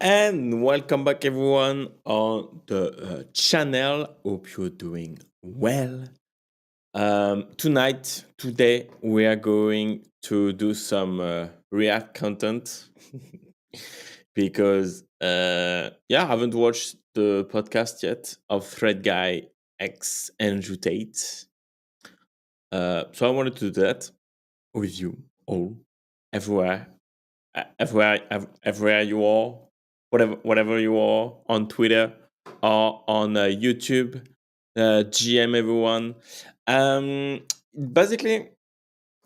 And welcome back, everyone, on the channel. Hope you're doing well. Today, we are going to do some React content because, I haven't watched the podcast yet of ThreadGuy X Andrew Tate. So I wanted to do that with you all, everywhere, everywhere you are, whatever you are, on Twitter or on YouTube. GM everyone. Basically,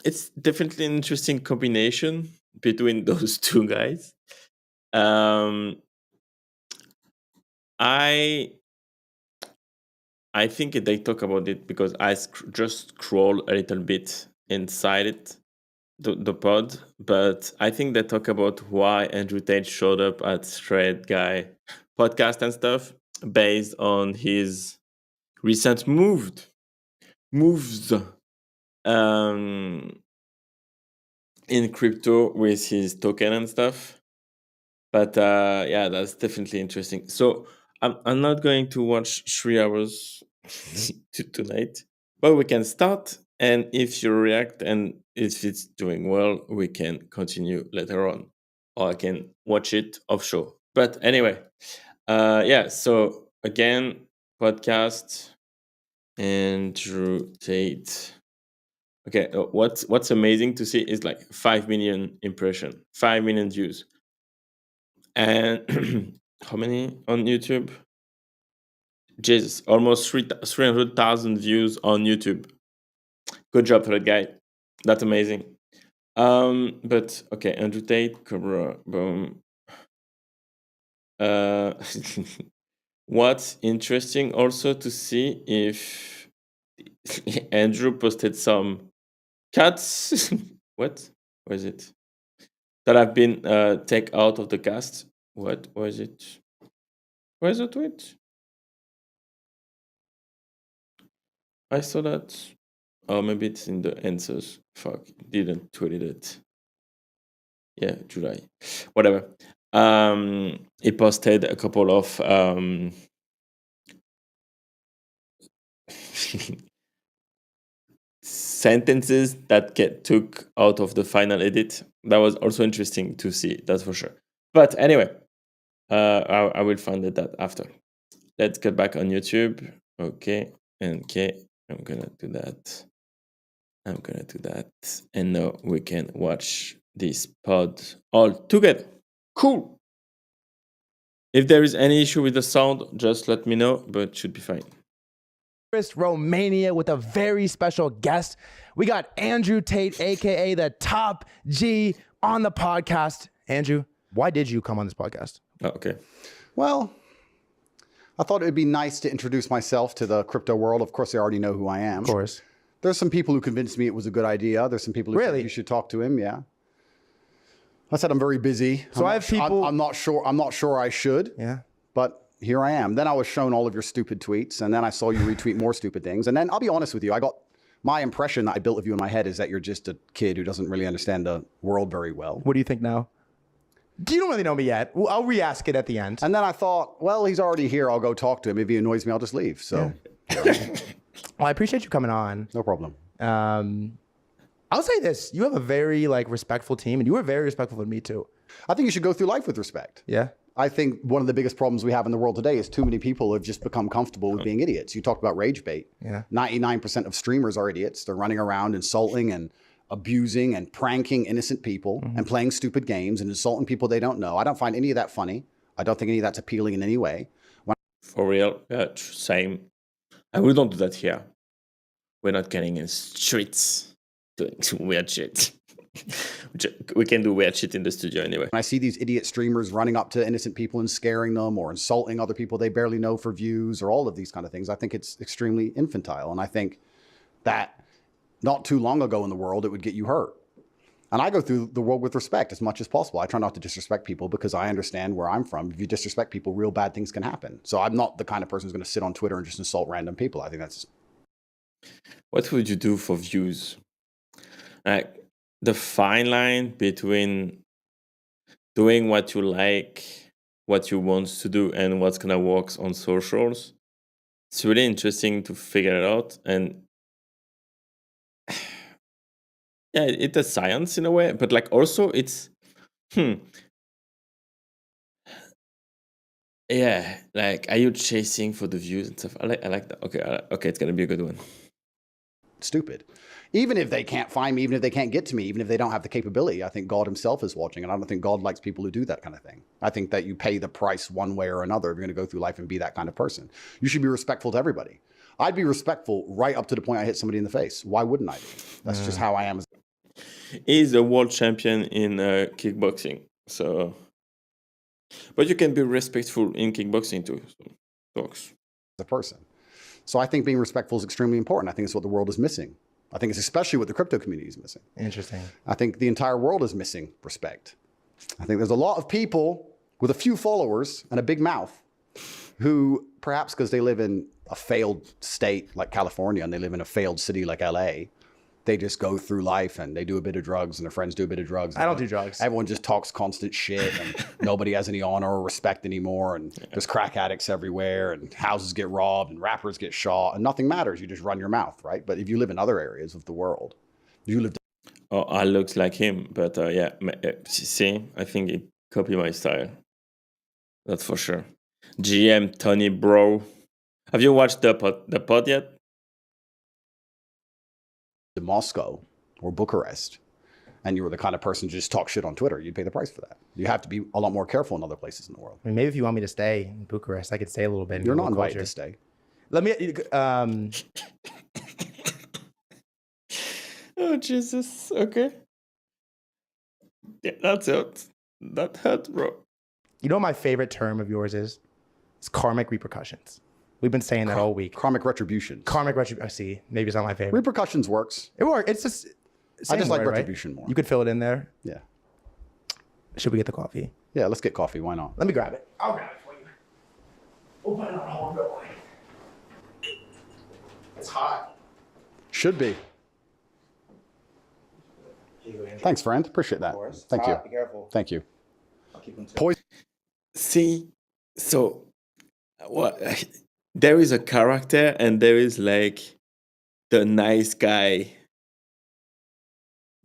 it's definitely an interesting combination between those two guys. Um, I I think they talk about it because I just scroll a little bit inside it, the pod, but I think they talk about why Andrew Tate showed up at ThreadGuy podcast and stuff based on his recent moves um, in crypto with his token and stuff. But that's definitely interesting. So I'm not going to watch 3 hours tonight, but we can start. And if you react and if it's doing well, we can continue later on, or I can watch it offshore. But anyway, So again, podcast Andrew Tate. Okay, what's amazing to see is like 5 million impression, 5 million views. And how many on YouTube? Jesus, almost 300,000 views on YouTube. Good job for that guy. That's amazing. But okay, Andrew Tate, Cobra, boom. What's interesting also to see if Andrew posted some cuts. What was it? That have been take out of the cast. What was it? Where's the tweet? I saw that. Oh, maybe it's in the answers. Fuck, didn't tweet it. Yeah, July. Whatever. He posted a couple of sentences that get took out of the final edit. That was also interesting to see, that's for sure. But anyway, I will find that after. Let's get back on YouTube. Okay, I'm gonna do that. And now we can watch this pod all together. Cool. If there is any issue with the sound, just let me know, but it should be fine. Romania with a very special guest. We got Andrew Tate, aka the Top G, on the podcast. Andrew, why did you come on this podcast? Oh, okay. Well, I thought it would be nice to introduce myself to the crypto world. Of course, they already know who I am. Of course. There's some people who convinced me it was a good idea. There's some people who said you should talk to him. Yeah. I said I'm very busy. So I have people. I'm not sure I should. Yeah. But here I am. Then I was shown all of your stupid tweets, and then I saw you retweet more stupid things. And then I'll be honest with you, I got my impression that I built of you in my head is that you're just a kid who doesn't really understand the world very well. What do you think now? You don't really know me yet. I'll re-ask it at the end. And then I thought, well, he's already here. I'll go talk to him. If he annoys me, I'll just leave. So, Well, I appreciate you coming on. no problem. I'll say this: you have a very respectful team, and you were very respectful of me too. I think you should go through life with respect. Yeah. I think one of the biggest problems we have in the world today is too many people have just become comfortable with being idiots. You talked about rage bait. Yeah. 99% of streamers are idiots. They're running around insulting and abusing and pranking innocent people and playing stupid games and insulting people they don't know. I don't find any of that funny. I don't think any of that's appealing in any way. For real, same. And we don't do that here. We're not getting in streets doing weird shit. We can do weird shit in the studio anyway. When I see these idiot streamers running up to innocent people and scaring them or insulting other people they barely know for views or all of these kind of things, I think it's extremely infantile. And I think that not too long ago in the world, it would get you hurt. And I go through the world with respect as much as possible. I try not to disrespect people because I understand where I'm from. If you disrespect people, real bad things can happen. So I'm not the kind of person who's going to sit on Twitter and just insult random people. I think that's... What would you do for views? Like the fine line between doing what you like what you want to do and what's gonna work on socials. It's really interesting to figure it out, and yeah, it's a science in a way, but like also it's yeah, like are you chasing for the views and stuff? I like that. Okay, it's gonna be a good one. Stupid. Even if they can't find me, even if they can't get to me, even if they don't have the capability, I think God himself is watching. And I don't think God likes people who do that kind of thing. I think that you pay the price one way or another if you're going to go through life and be that kind of person. You should be respectful to everybody. I'd be respectful right up to the point I hit somebody in the face. Why wouldn't I be? That's just how I am. He's a world champion in kickboxing. So, but you can be respectful in kickboxing too. So, talks. As a person. So I think being respectful is extremely important. I think it's what the world is missing. I think it's especially what the crypto community is missing. Interesting. I think the entire world is missing respect. I think there's a lot of people with a few followers and a big mouth who, perhaps because they live in a failed state like California and they live in a failed city like LA, they just go through life and they do a bit of drugs and their friends do a bit of drugs. I don't do drugs. Everyone just talks constant shit and nobody has any honor or respect anymore. And there's crack addicts everywhere and houses get robbed and rappers get shot and nothing matters. You just run your mouth, right? But if you live in other areas of the world, you live. Oh, I look like him, but yeah, see, I think he copied my style. That's for sure. GM Tony Bro. Have you watched the pod yet? To Moscow or Bucharest and you were the kind of person to just talk shit on Twitter, you'd pay the price for that. You have to be a lot more careful in other places in the world. I mean, maybe if you want me to stay in Bucharest, I could stay a little bit. You're not invited to stay. Let me. Oh Jesus. Okay. Yeah, that's it. That hurt, bro. You know what my favorite term of yours is? It's karmic repercussions. We've been saying that all week. Karmic retribution. Karmic retribution. See, maybe it's not my favorite. Repercussions works. It works. It's just. I just like word, retribution right? more. You could fill it in there. Yeah. Should we get the coffee? Yeah, let's get coffee. Why not? Let me grab it. I'll grab it for you. We'll put it on hold real quick. It's hot. Should be. Thanks, friend. Appreciate that. Thank you. Be careful. Thank you. I'll keep them Poison. See, so what? There is a character, and there is like the nice guy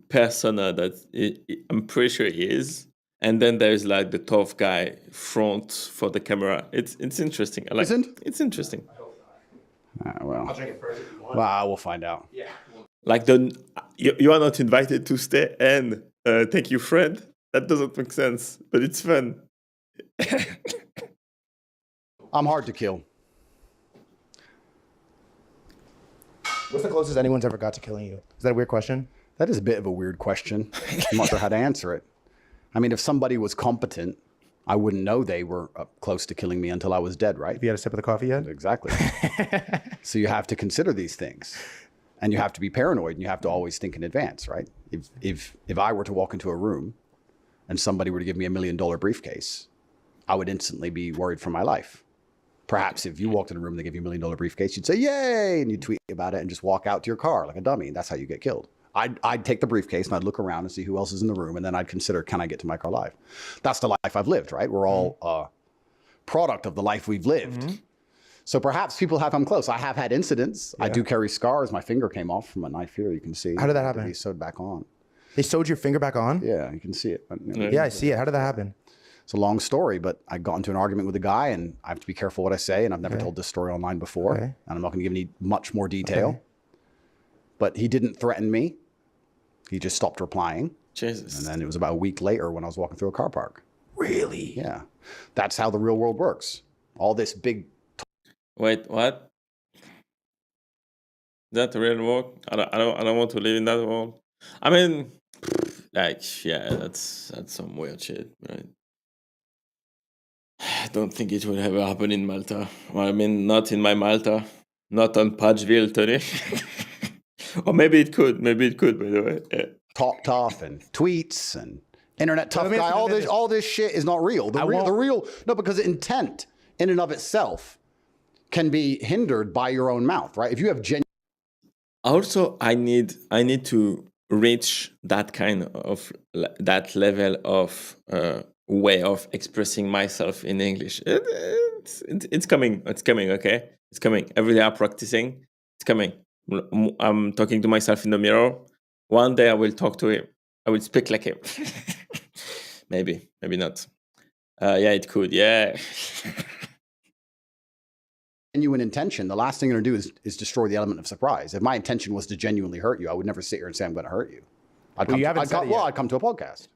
persona that I'm pretty sure he is, and then there's like the tough guy front for the camera. It's interesting. I like. It's interesting. Well, I'll drink it first if you want. Well, we'll find out. Yeah. Like you are not invited to stay, and thank you, friend. That doesn't make sense, but it's fun. I'm hard to kill. What's the closest anyone's ever got to killing you? Is that a weird question? That is a bit of a weird question. I'm not sure how to answer it. I mean, if somebody was competent, I wouldn't know they were close to killing me until I was dead, right? Have you had a sip of the coffee yet? Exactly. So you have to consider these things. And you have to be paranoid and you have to always think in advance, right? If I were to walk into a room and somebody were to give me $1 million briefcase, I would instantly be worried for my life. Perhaps if you walked in a room and they gave you $1 million briefcase, you'd say, yay, and you'd tweet about it and just walk out to your car like a dummy. That's how you get killed. I'd take the briefcase and I'd look around and see who else is in the room. And then I'd consider, can I get to my car alive? That's the life I've lived, right? We're all a product of the life we've lived. Mm-hmm. So perhaps people have come close. I have had incidents. Yeah. I do carry scars. My finger came off from a knife here. You can see. How did that happen? They sewed back on. They sewed your finger back on? Yeah, you can see it. Yeah, I see it. How did that happen? It's a long story, but I got into an argument with a guy and I have to be careful what I say. And I've never told this story online before. And I'm not going to give any much more detail. But he didn't threaten me. He just stopped replying. Jesus. And then it was about a week later when I was walking through a car park. Really? Yeah. That's how the real world works. All this big... Wait, what? Is that the real world? I don't want to live in that world. I mean, like, yeah, that's some weird shit, right? I don't think it will ever happen in Malta. Well, I mean, not in my Malta. Not on Patchville, Tony. Or maybe it could, by the way. Yeah. Talk tough and tweets and internet tough guy. All this shit is not real. The real, because intent in and of itself can be hindered by your own mouth, right? If you have genuine. Also, I need to reach that kind of that level of way of expressing myself in English. It's coming. It's coming. Okay, it's coming. Every day I'm practicing. It's coming. I'm talking to myself in the mirror. One day I will talk to him. I will speak like him. Maybe not. Yeah, it could. Yeah. Genuine intention, the last thing you're going to do is destroy the element of surprise. If my intention was to genuinely hurt you, I would never sit here and say I'm going to hurt you. I'd come to a podcast.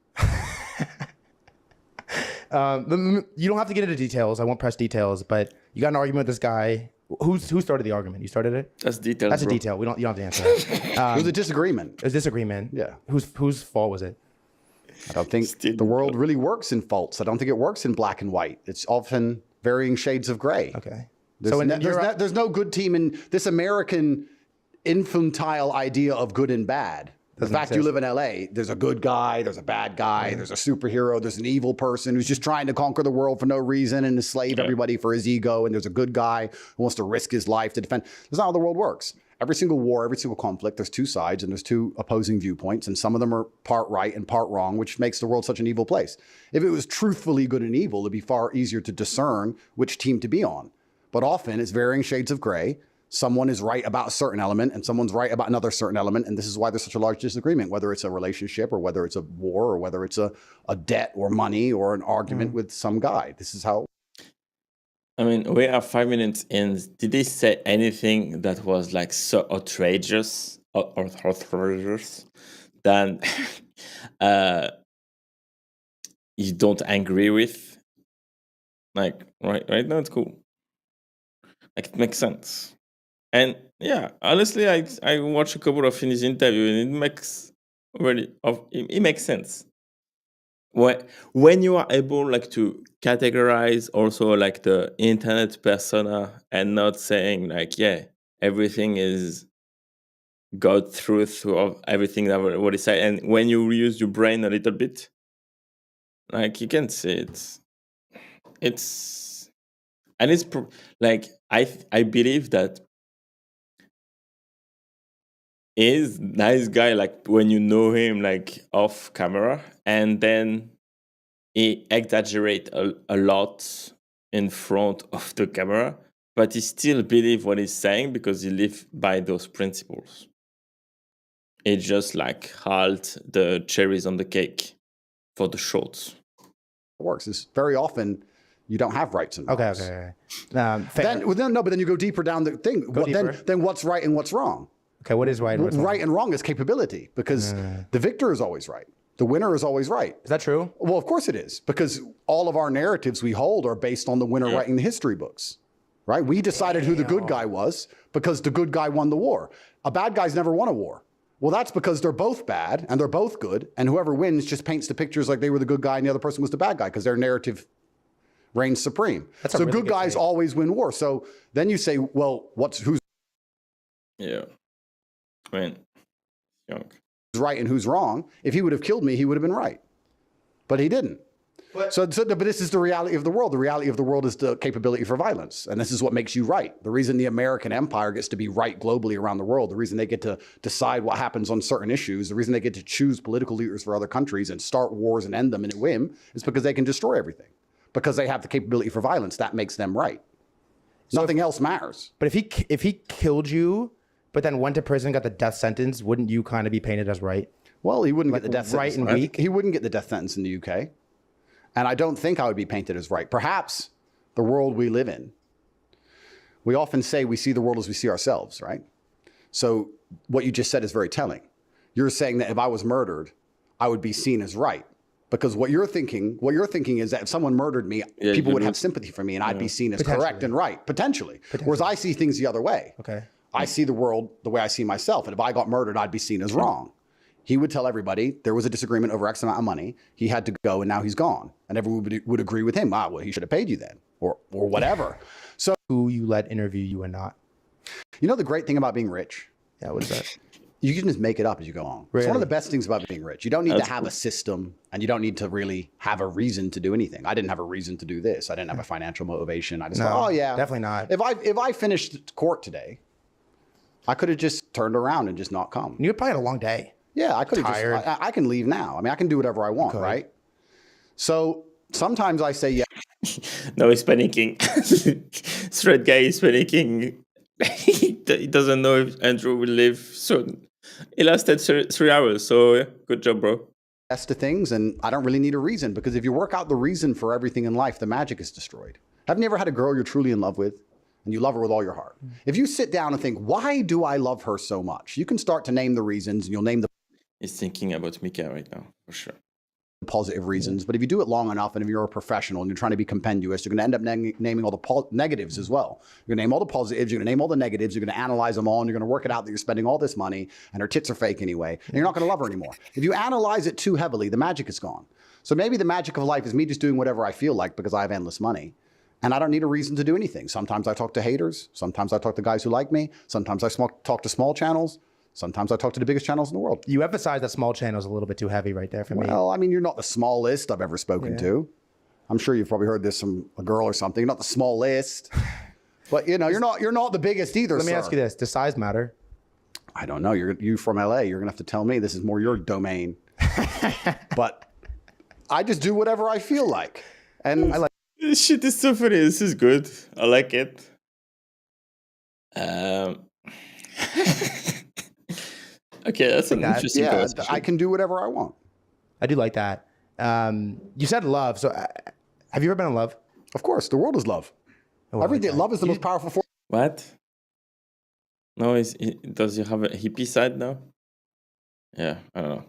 You don't have to get into details. I won't press details, but you got an argument with this guy. Who started the argument? You started it? That's details. That's a detail. You don't have to answer that. It was a disagreement. It was a disagreement. Yeah. Whose fault was it? I don't think the world really works in faults. I don't think it works in black and white. It's often varying shades of gray. Okay. There's no good team in this American infantile idea of good and bad. The fact you live in LA, there's a good guy, there's a bad guy, there's a superhero, there's an evil person who's just trying to conquer the world for no reason and enslave everybody for his ego, and there's a good guy who wants to risk his life to defend. That's not how the world works. Every single war, every single conflict, there's two sides and there's two opposing viewpoints, and some of them are part right and part wrong, which makes the world such an evil place. If it was truthfully good and evil, it'd be far easier to discern which team to be on. But often it's varying shades of gray. Someone is right about a certain element and someone's right about another certain element. And this is why there's such a large disagreement, whether it's a relationship or whether it's a war or whether it's a debt or money or an argument with some guy. This is how. I mean, we are 5 minutes in. Did they say anything that was like so outrageous or outrageous than you don't agree with? Like, right now it's cool. Like, it makes sense. And yeah, honestly, I watched a couple of his interview and it makes sense. When you are able like to categorize also like the internet persona and not saying like, yeah, everything is God truth or everything that what is said, and when you use your brain a little bit, like you can see it's like I believe that is nice guy like when you know him like off camera, and then he exaggerate a lot in front of the camera, but he still believe what he's saying because he live by those principles. It just like halt the cherries on the cake for the shorts. It works. It's very often you don't have rights and wrongs. Okay. But then you go deeper down the thing. Then what's right and what's wrong? Okay, what is right and what's wrong? Right and wrong is capability, because the victor is always right. The winner is always right. Is that true? Well, of course it is, because all of our narratives we hold are based on the winner writing the history books, right? We decided who the good guy was because the good guy won the war. A bad guy's never won a war. Well, that's because they're both bad and they're both good, and whoever wins just paints the pictures like they were the good guy and the other person was the bad guy because their narrative reigns supreme. So really good guys always win war. So then you say, well, who's right and who's wrong? If he would have killed me, he would have been right, but he didn't. But this is the reality of the world. The reality of the world is the capability for violence, and this is what makes you right. The reason the American empire gets to be right globally around the world, the reason they get to decide what happens on certain issues, the reason they get to choose political leaders for other countries and start wars and end them in a whim, is because they can destroy everything. Because they have the capability for violence, that makes them right. So nothing else matters. But if he killed you, but then went to prison, got the death sentence, wouldn't you kind of be painted as right? Well, he wouldn't get the death sentence. Right and weak? He wouldn't get the death sentence in the UK. And I don't think I would be painted as right. Perhaps the world we live in, we often say we see the world as we see ourselves, right? So what you just said is very telling. You're saying that if I was murdered, I would be seen as right. Because what you're thinking is that if someone murdered me, people would have sympathy for me and I'd be seen as correct and right, potentially. Whereas I see things the other way. Okay. I see the world the way I see myself. And if I got murdered, I'd be seen as wrong. He would tell everybody there was a disagreement over X amount of money. He had to go and now he's gone. And everyone would agree with him. Well, he should have paid you then or whatever. So who you let interview you and not. You know the great thing about being rich? Yeah, what is that? You can just make it up as you go on. Really? It's one of the best things about being rich. You don't need to have a system, and you don't need to really have a reason to do anything. I didn't have a reason to do this. I didn't have a financial motivation. I just thought, oh yeah, definitely not. If I finished court today, I could have just turned around and just not come. You probably had a long day. Yeah, I could have just. I can leave now. I mean, I can do whatever I want, right? So Sometimes I say yes No, he's panicking. ThreadGuy is panicking. He doesn't know if Andrew will live soon. He lasted 3 hours, so yeah, good job, bro. to things, and I don't really need a reason, because if you work out the reason for everything in life, the magic is destroyed. Haven't you ever had a girl you're truly in love with and you love her with all your heart? If you sit down and think, why do I love her so much? You can start to name the reasons, and you'll name the He's thinking about Mika right now, for sure. positive reasons. But if you do it long enough, and if you're a professional and you're trying to be compendious, you're going to end up naming all the negatives as well. You're going to name all the positives, you're going to name all the negatives, you're going to analyze them all, and you're going to work it out that you're spending all this money and her tits are fake anyway, and you're not going to love her anymore. If you analyze it too heavily, the magic is gone. So maybe the magic of life is me just doing whatever I feel like because I have endless money. And I don't need a reason to do anything. Sometimes I talk to haters. Sometimes I talk to guys who like me. Sometimes I talk to small channels. Sometimes I talk to the biggest channels in the world. You emphasize that small channel is a little bit too heavy right there for me. Well, I mean, you're not the smallest I've ever spoken to. I'm sure you've probably heard this from a girl or something. You're not the smallest, but you know, you're not the biggest either. Let me ask you this: does size matter? I don't know. You from LA. You're gonna have to tell me. This is more your domain. But I just do whatever I feel like, and I like. This shit is so funny. This is good. I like it. Okay, that's an interesting conversation. I can do whatever I want. I do like that. You said love. So have you ever been in love? Of course, the world is love. Oh, Everything. Love is the most powerful force. What? No, does he have a hippie side now? Yeah, I don't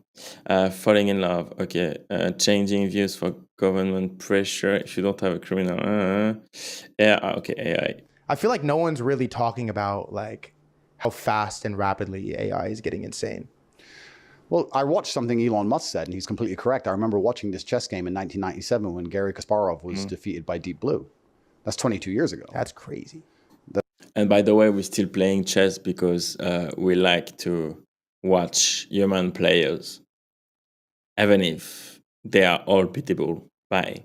know. Falling in love. Okay. Changing views for government pressure if you don't have a criminal. Yeah, okay, AI. I feel like no one's really talking about like how fast and rapidly AI is getting insane. Well, I watched something Elon Musk said, and he's completely correct. I remember watching this chess game in 1997 when Garry Kasparov was defeated by Deep Blue. That's 22 years ago. That's crazy. And by the way, we're still playing chess because we like to watch human players, even if they are all beatable by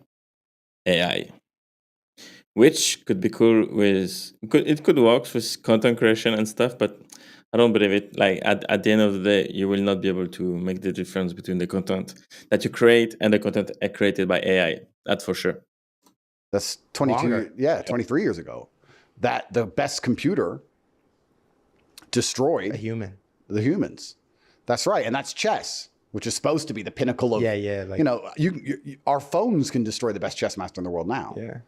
AI. Which could be cool it could work with content creation and stuff, but I don't believe it. Like at the end of the day, you will not be able to make the difference between the content that you create and the content created by AI. That's for sure. That's 23 years ago. That the best computer destroyed the humans. That's right. And that's chess, which is supposed to be the pinnacle of, like, you know, our phones can destroy the best chess master in the world now. Yeah.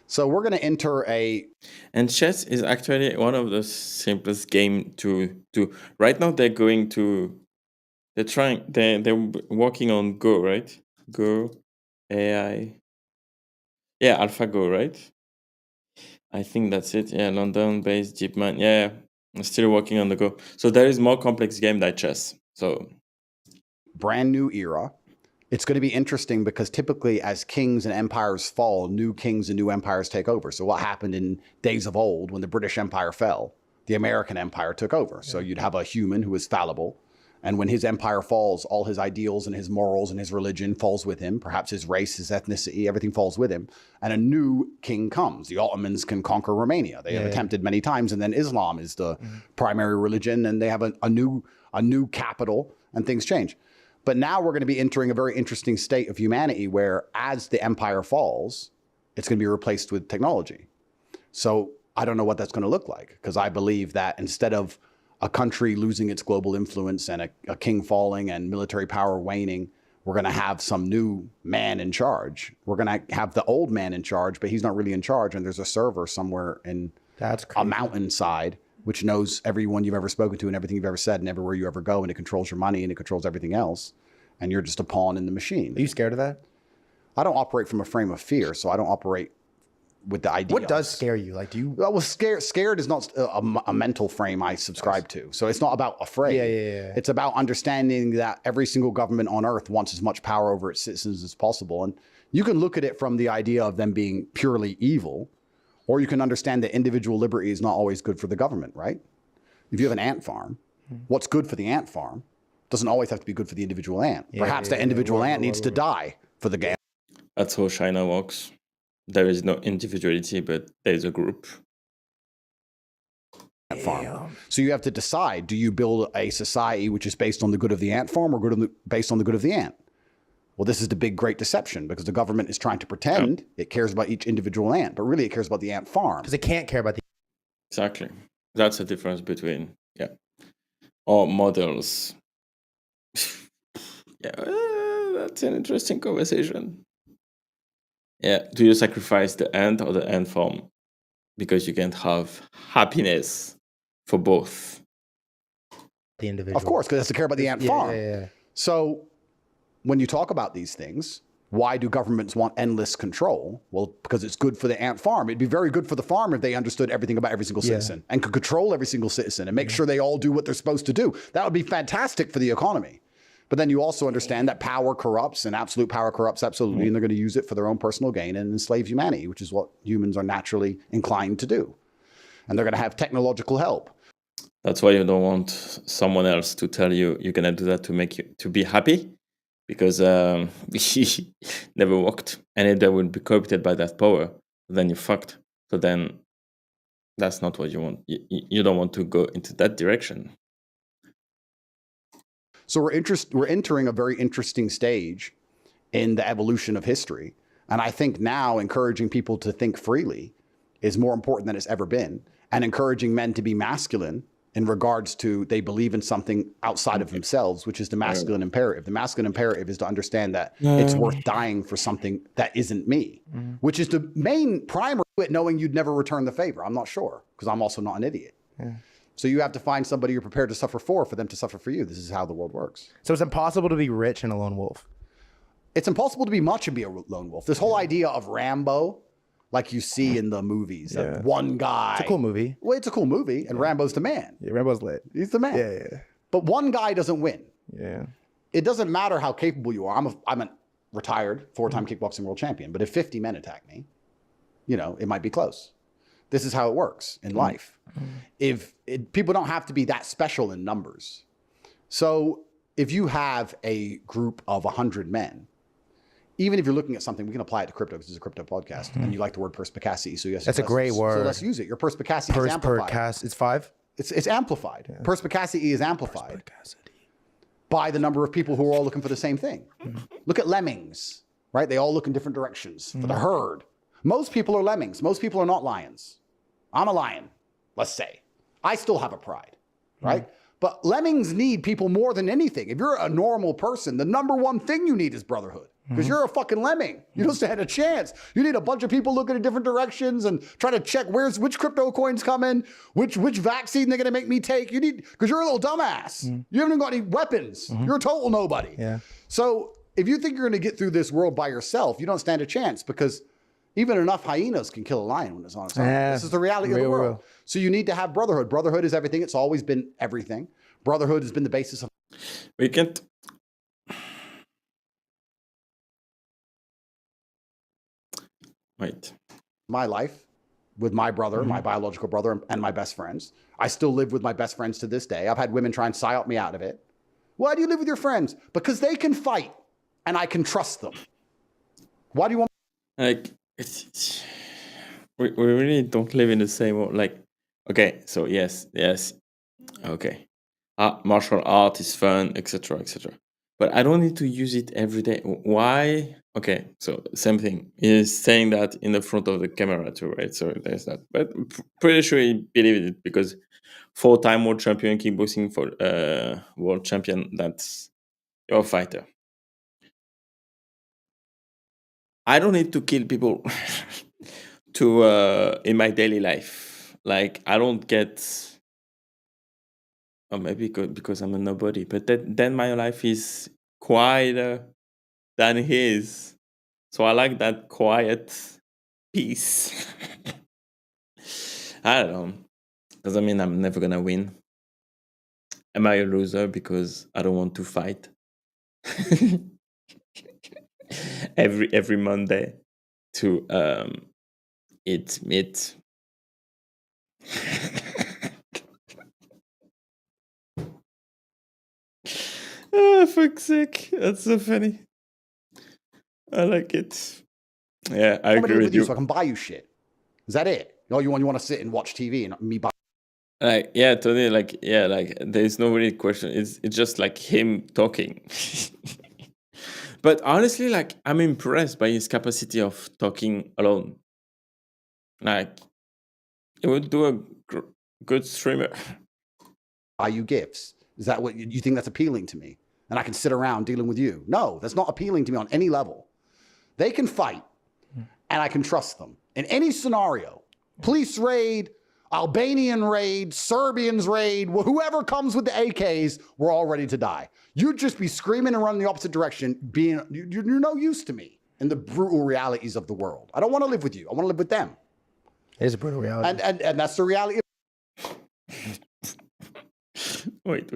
So we're going to enter and chess is actually one of the simplest game to do. Right now they're working on Go, right? Go, AI. Yeah, AlphaGo, right? I think that's it. Yeah, London-based DeepMind. Yeah, I'm still working on the Go. So there is more complex game than chess. So brand new era. It's going to be interesting because typically as kings and empires fall, new kings and new empires take over. So what happened in days of old when the British Empire fell, the American Empire took over. So you'd have a human who is fallible. And when his empire falls, all his ideals and his morals and his religion falls with him. Perhaps his race, his ethnicity, everything falls with him. And a new king comes. The Ottomans can conquer Romania. They have attempted many times. And then Islam is the primary religion. And they have a new capital and things change. But now we're going to be entering a very interesting state of humanity where as the empire falls, it's going to be replaced with technology. So I don't know what that's going to look like, because I believe that instead of a country losing its global influence and a king falling and military power waning, we're going to have some new man in charge. We're going to have the old man in charge, but he's not really in charge. And there's a server somewhere in a mountainside which knows everyone you've ever spoken to and everything you've ever said and everywhere you ever go, and it controls your money and it controls everything else. And you're just a pawn in the machine. Are you scared of that? I don't operate from a frame of fear, so I don't operate with the idea. What does scare you? Like, do you? Well, scared is not a mental frame I subscribe to. So it's not about afraid. Yeah. It's about understanding that every single government on earth wants as much power over its citizens as possible. And you can look at it from the idea of them being purely evil, or you can understand that individual liberty is not always good for the government, right? If you have an ant farm, what's good for the ant farm doesn't always have to be good for the individual ant. Perhaps the individual ant needs to die for the game. That's how China works. There is no individuality, but there is a group. Farm. So you have to decide, do you build a society which is based on the good of the ant farm or based on the good of the ant? Well, this is the big great deception because the government is trying to pretend it cares about each individual ant, but really it cares about the ant farm. Because it can't care about the. Exactly. That's the difference between or models. That's an interesting conversation. Yeah. Do you sacrifice the ant or the ant farm? Because you can't have happiness for both. The individual. Of course, because it has to care about the ant farm. Yeah. So when you talk about these things, why do governments want endless control? Well, because it's good for the ant farm. It'd be very good for the farm if they understood everything about every single citizen and could control every single citizen and make sure they all do what they're supposed to do. That would be fantastic for the economy. But then you also understand that power corrupts and absolute power corrupts absolutely, and they're going to use it for their own personal gain and enslave humanity, which is what humans are naturally inclined to do. And they're going to have technological help. That's why you don't want someone else to tell you you're gonna do that to make you to be happy, because he never worked, and if they will be corrupted by that power, then you're fucked. So then, that's not what you want. You don't want to go into that direction. So we're entering a very interesting stage in the evolution of history, and I think now encouraging people to think freely is more important than it's ever been, and encouraging men to be masculine in regards to they believe in something outside of themselves, which is the masculine imperative. The masculine imperative is to understand that it's worth dying for something that isn't me, which is the main primer to knowing you'd never return the favor. I'm not sure, because I'm also not an idiot. So you have to find somebody you're prepared to suffer for them to suffer for you. This is how the world works. So it's impossible to be rich and a lone wolf. It's impossible to be much and be a lone wolf. This whole idea of Rambo, like you see in the movies, that one guy. It's a cool movie. Well, it's a cool movie, and Rambo's the man. Yeah, Rambo's lit. He's the man. Yeah. But one guy doesn't win. Yeah. It doesn't matter how capable you are. I'm a retired 4-time kickboxing world champion, but if 50 men attack me, it might be close. This is how it works in life. People don't have to be that special in numbers. So if you have a group of 100 men, even if you're looking at something, we can apply it to crypto because it's a crypto podcast, and you like the word perspicacity. So yes, That's a great word. So let's use it. Your perspicacity is amplified. It's 5? It's amplified. Yeah. Perspicacity is amplified by the number of people who are all looking for the same thing. Look at lemmings, right? They all look in different directions for the herd. Most people are lemmings. Most people are not lions. I'm a lion, let's say. I still have a pride, right? But lemmings need people more than anything. If you're a normal person, the number one thing you need is brotherhood. Because you're a fucking lemming. You don't stand a chance. You need a bunch of people looking in different directions and trying to check which crypto coins coming, which vaccine they're gonna make me take. Because you're a little dumbass. You haven't even got any weapons. You're a total nobody. Yeah. So if you think you're gonna get through this world by yourself, you don't stand a chance, because even enough hyenas can kill a lion when it's on its own. This is the reality of the world. So you need to have brotherhood. Brotherhood is everything. It's always been everything. Brotherhood has been the basis of. We can't. Wait. My life with my brother, my biological brother, and my best friends. I still live with my best friends to this day. I've had women try and psyop me out of it. Why do you live with your friends? Because they can fight and I can trust them. Why do you want? Like, we really don't live in the same world. Like, okay, so yes, okay. Martial art is fun, etc., etc. But I don't need to use it every day. Why? Okay, so same thing. He's saying that in the front of the camera too, right? So there's that. But pretty sure he believed it, because 4-time world champion kickboxing, for world champion, that's your fighter. I don't need to kill people in my daily life. Like, I don't get. Or maybe because I'm a nobody, but then my life is quieter than his. So I like that quiet peace. I don't know. Doesn't mean I'm never gonna win. Am I a loser because I don't want to fight? every Monday to eat meat. Oh, fuck's sake. That's so funny. I like it. Yeah, I agree with you. So I can buy you shit. Is that it? No, you want to sit and watch TV and me buy. Like, yeah, totally. Like, yeah, like there's no really question. It's just like him talking. But honestly, like, I'm impressed by his capacity of talking alone. Like, it would do a good streamer. Buy you gifts. Is that what you think that's appealing to me? And I can sit around dealing with you? No, that's not appealing to me on any level. They can fight, and I can trust them in any scenario. Police raid, Albanian raid, Serbians raid, whoever comes with the AKs, we're all ready to die. You'd just be screaming and running the opposite direction, you're no use to me in the brutal realities of the world. I don't want to live with you. I want to live with them. It is a brutal reality. And that's the reality. Wait.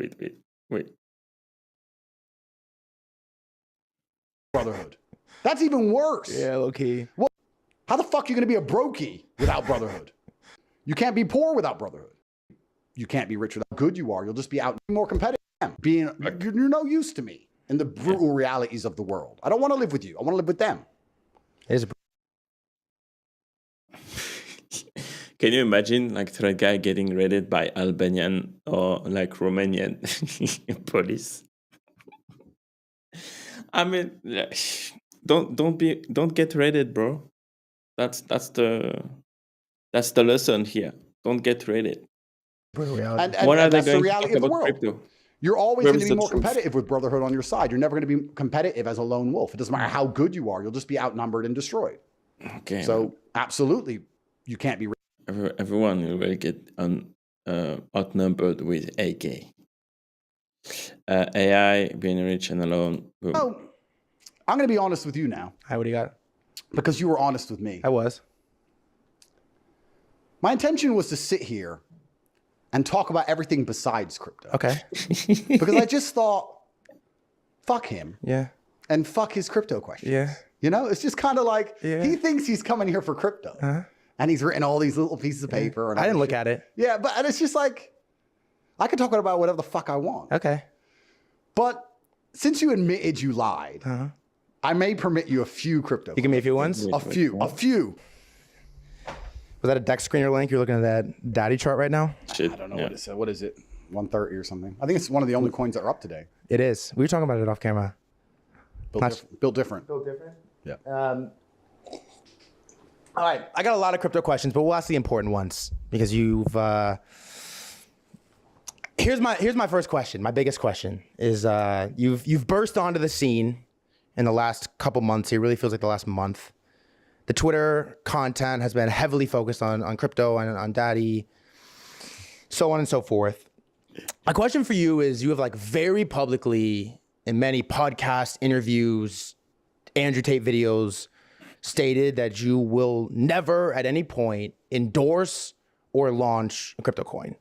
Brotherhood. That's even worse. Yeah, low key. Well, how the fuck are you going to be a brokey without brotherhood? You can't be poor without brotherhood. You can't be rich without how good you are. You'll just be out more competitive. You're no use to me in the brutal realities of the world. I don't want to live with you. I want to live with them. It is Can you imagine like ThreadGuy getting raided by Albanian or like Romanian police? I mean, don't get raided, bro. That's the lesson here. Don't get raided. brutal reality. And What are they that's the going to reality talk of the about world. crypto? You're always Where going to is be the more truth? competitive with brotherhood on your side. You're never going to be competitive as a lone wolf. It doesn't matter how good you are. You'll just be outnumbered and destroyed. Okay. So absolutely, you can't be. Everyone will get outnumbered with AK. AI being rich and alone. Boom. Oh, I'm going to be honest with you now Hi, what do you got? because you were honest with me. I was. My intention was to sit here and talk about everything besides crypto. Okay. Because I just thought, fuck him Yeah. and fuck his crypto question. Yeah. You know, it's just kind of like Yeah. he thinks he's coming here for crypto. And he's written all these little pieces of paper. And I all didn't this look shit. at it. Yeah, but and it's just like, I can talk about whatever the fuck I want. Okay. But since you admitted you lied, I may permit you a few crypto. You give me a few ones? A few. Was that a deck screener link? You're looking at that daddy chart right now? Shit. I don't know what it said. What is it? 130 or something. I think it's one of the only coins that are up today. It is. We were talking about it off camera. Built different. Built different? Yeah. All right. I got a lot of crypto questions, but we'll ask the important ones because you've here's my first question. My biggest question is you've burst onto the scene in the last couple months. It really feels like the last month. The Twitter content has been heavily focused on crypto and on daddy, so on and so forth. My question for you is, you have like very publicly in many podcasts, interviews, Andrew Tate videos, stated that you will never at any point endorse or launch a crypto coin.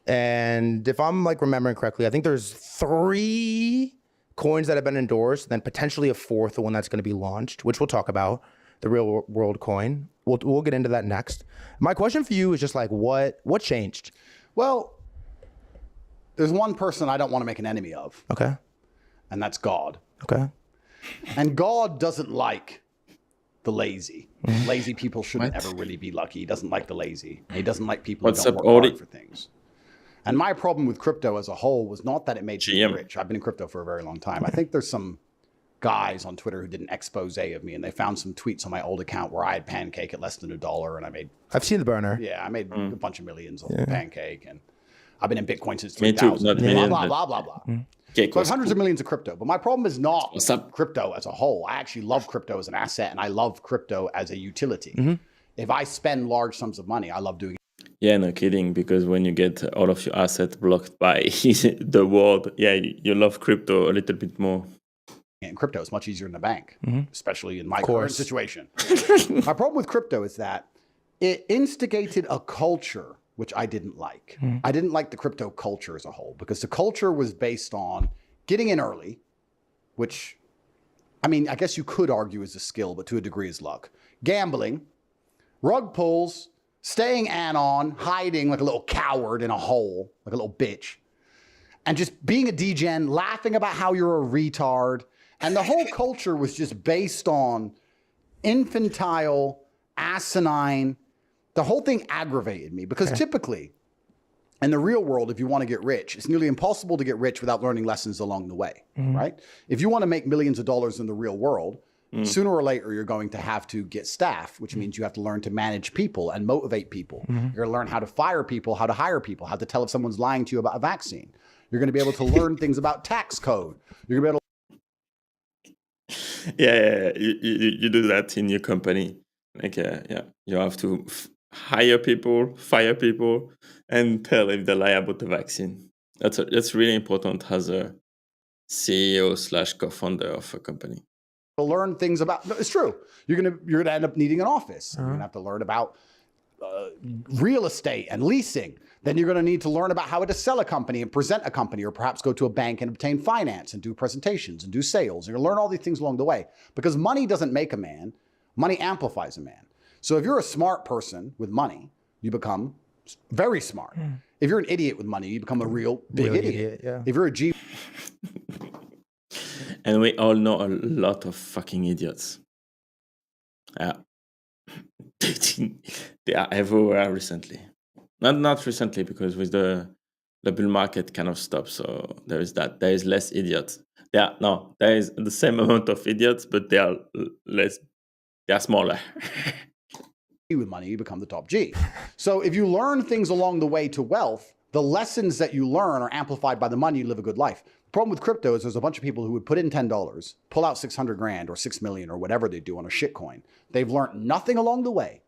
And if I'm like remembering correctly, I think there's 3 coins that have been endorsed, then potentially a 4th, the one that's going to be launched, which we'll talk about, the real world coin. We'll get into that next. My question for you is just like, what changed? Well, there's one person I don't want to make an enemy of, Okay. and that's God. Okay. And God doesn't like the lazy. Lazy people shouldn't ever really be lucky. He doesn't like the lazy. He doesn't like people What's who don't up, work Odie? hard for things. And my problem with crypto as a whole was not that it made me GM. rich. I've been in crypto for a very long time. I think there's some guys on Twitter who did an expose of me, and they found some tweets on my old account where I had Pancake at less than $1, and I made I've seen the burner. a bunch of millions on Pancake, and I've been in Bitcoin since Me too, 3000. not Blah, million, blah, but- blah, blah, blah. Okay, So I have hundreds of millions of crypto, but my problem is not What's up? crypto as a whole. I actually love crypto as an asset, and I love crypto as a utility. If I spend large sums of money, I love doing Yeah, no kidding. Because when you get all of your assets blocked by the world, yeah, you love crypto a little bit more. it in crypto. It's much easier than a bank, especially in my current course. situation. My problem with crypto is that it instigated a culture which I didn't like. I didn't like the crypto culture as a whole because the culture was based on getting in early, which, I mean, I guess you could argue is a skill, but to a degree is luck. Gambling, rug pulls, staying anon, hiding like a little coward in a hole, like a little bitch, and just being a degen, laughing about how you're a retard. And the whole culture was just based on infantile, asinine. The whole thing aggravated me because typically In the real world, if you want to get rich, it's nearly impossible to get rich without learning lessons along the way, right? If you want to make millions of dollars in the real world, sooner or later, you're going to have to get staff, which means you have to learn to manage people and motivate people. You're going to learn how to fire people, how to hire people, how to tell if someone's lying to you about a vaccine. You're going to be able to learn things about tax code. You're going to be able to Yeah. You do that in your company. Like, yeah, you have to hire people, fire people, and tell if they lie about the vaccine. That's really important as a CEO / co-founder of a company. learn things about. No, it's true. You're gonna end up needing an office. You're gonna have to learn about real estate and leasing. Then you're going to need to learn about how to sell a company and present a company, or perhaps go to a bank and obtain finance and do presentations and do sales. You're going to learn all these things along the way, because money doesn't make a man, money amplifies a man. So if you're a smart person with money, you become very smart. If you're an idiot with money, you become a real big idiot. Yeah. If you're a G. And we all know a lot of fucking idiots. Yeah. They are everywhere recently. Not recently, because with the bull market kind of stopped. So there is that. There is less idiots. There is the same amount of idiots, but they are less. They are smaller. With money, you become the top G. So if you learn things along the way to wealth, the lessons that you learn are amplified by the money. You live a good life. The problem with crypto is there's a bunch of people who would put in $10, pull out 600 grand or 6 million or whatever they do on a shit coin. They've learned nothing along the way.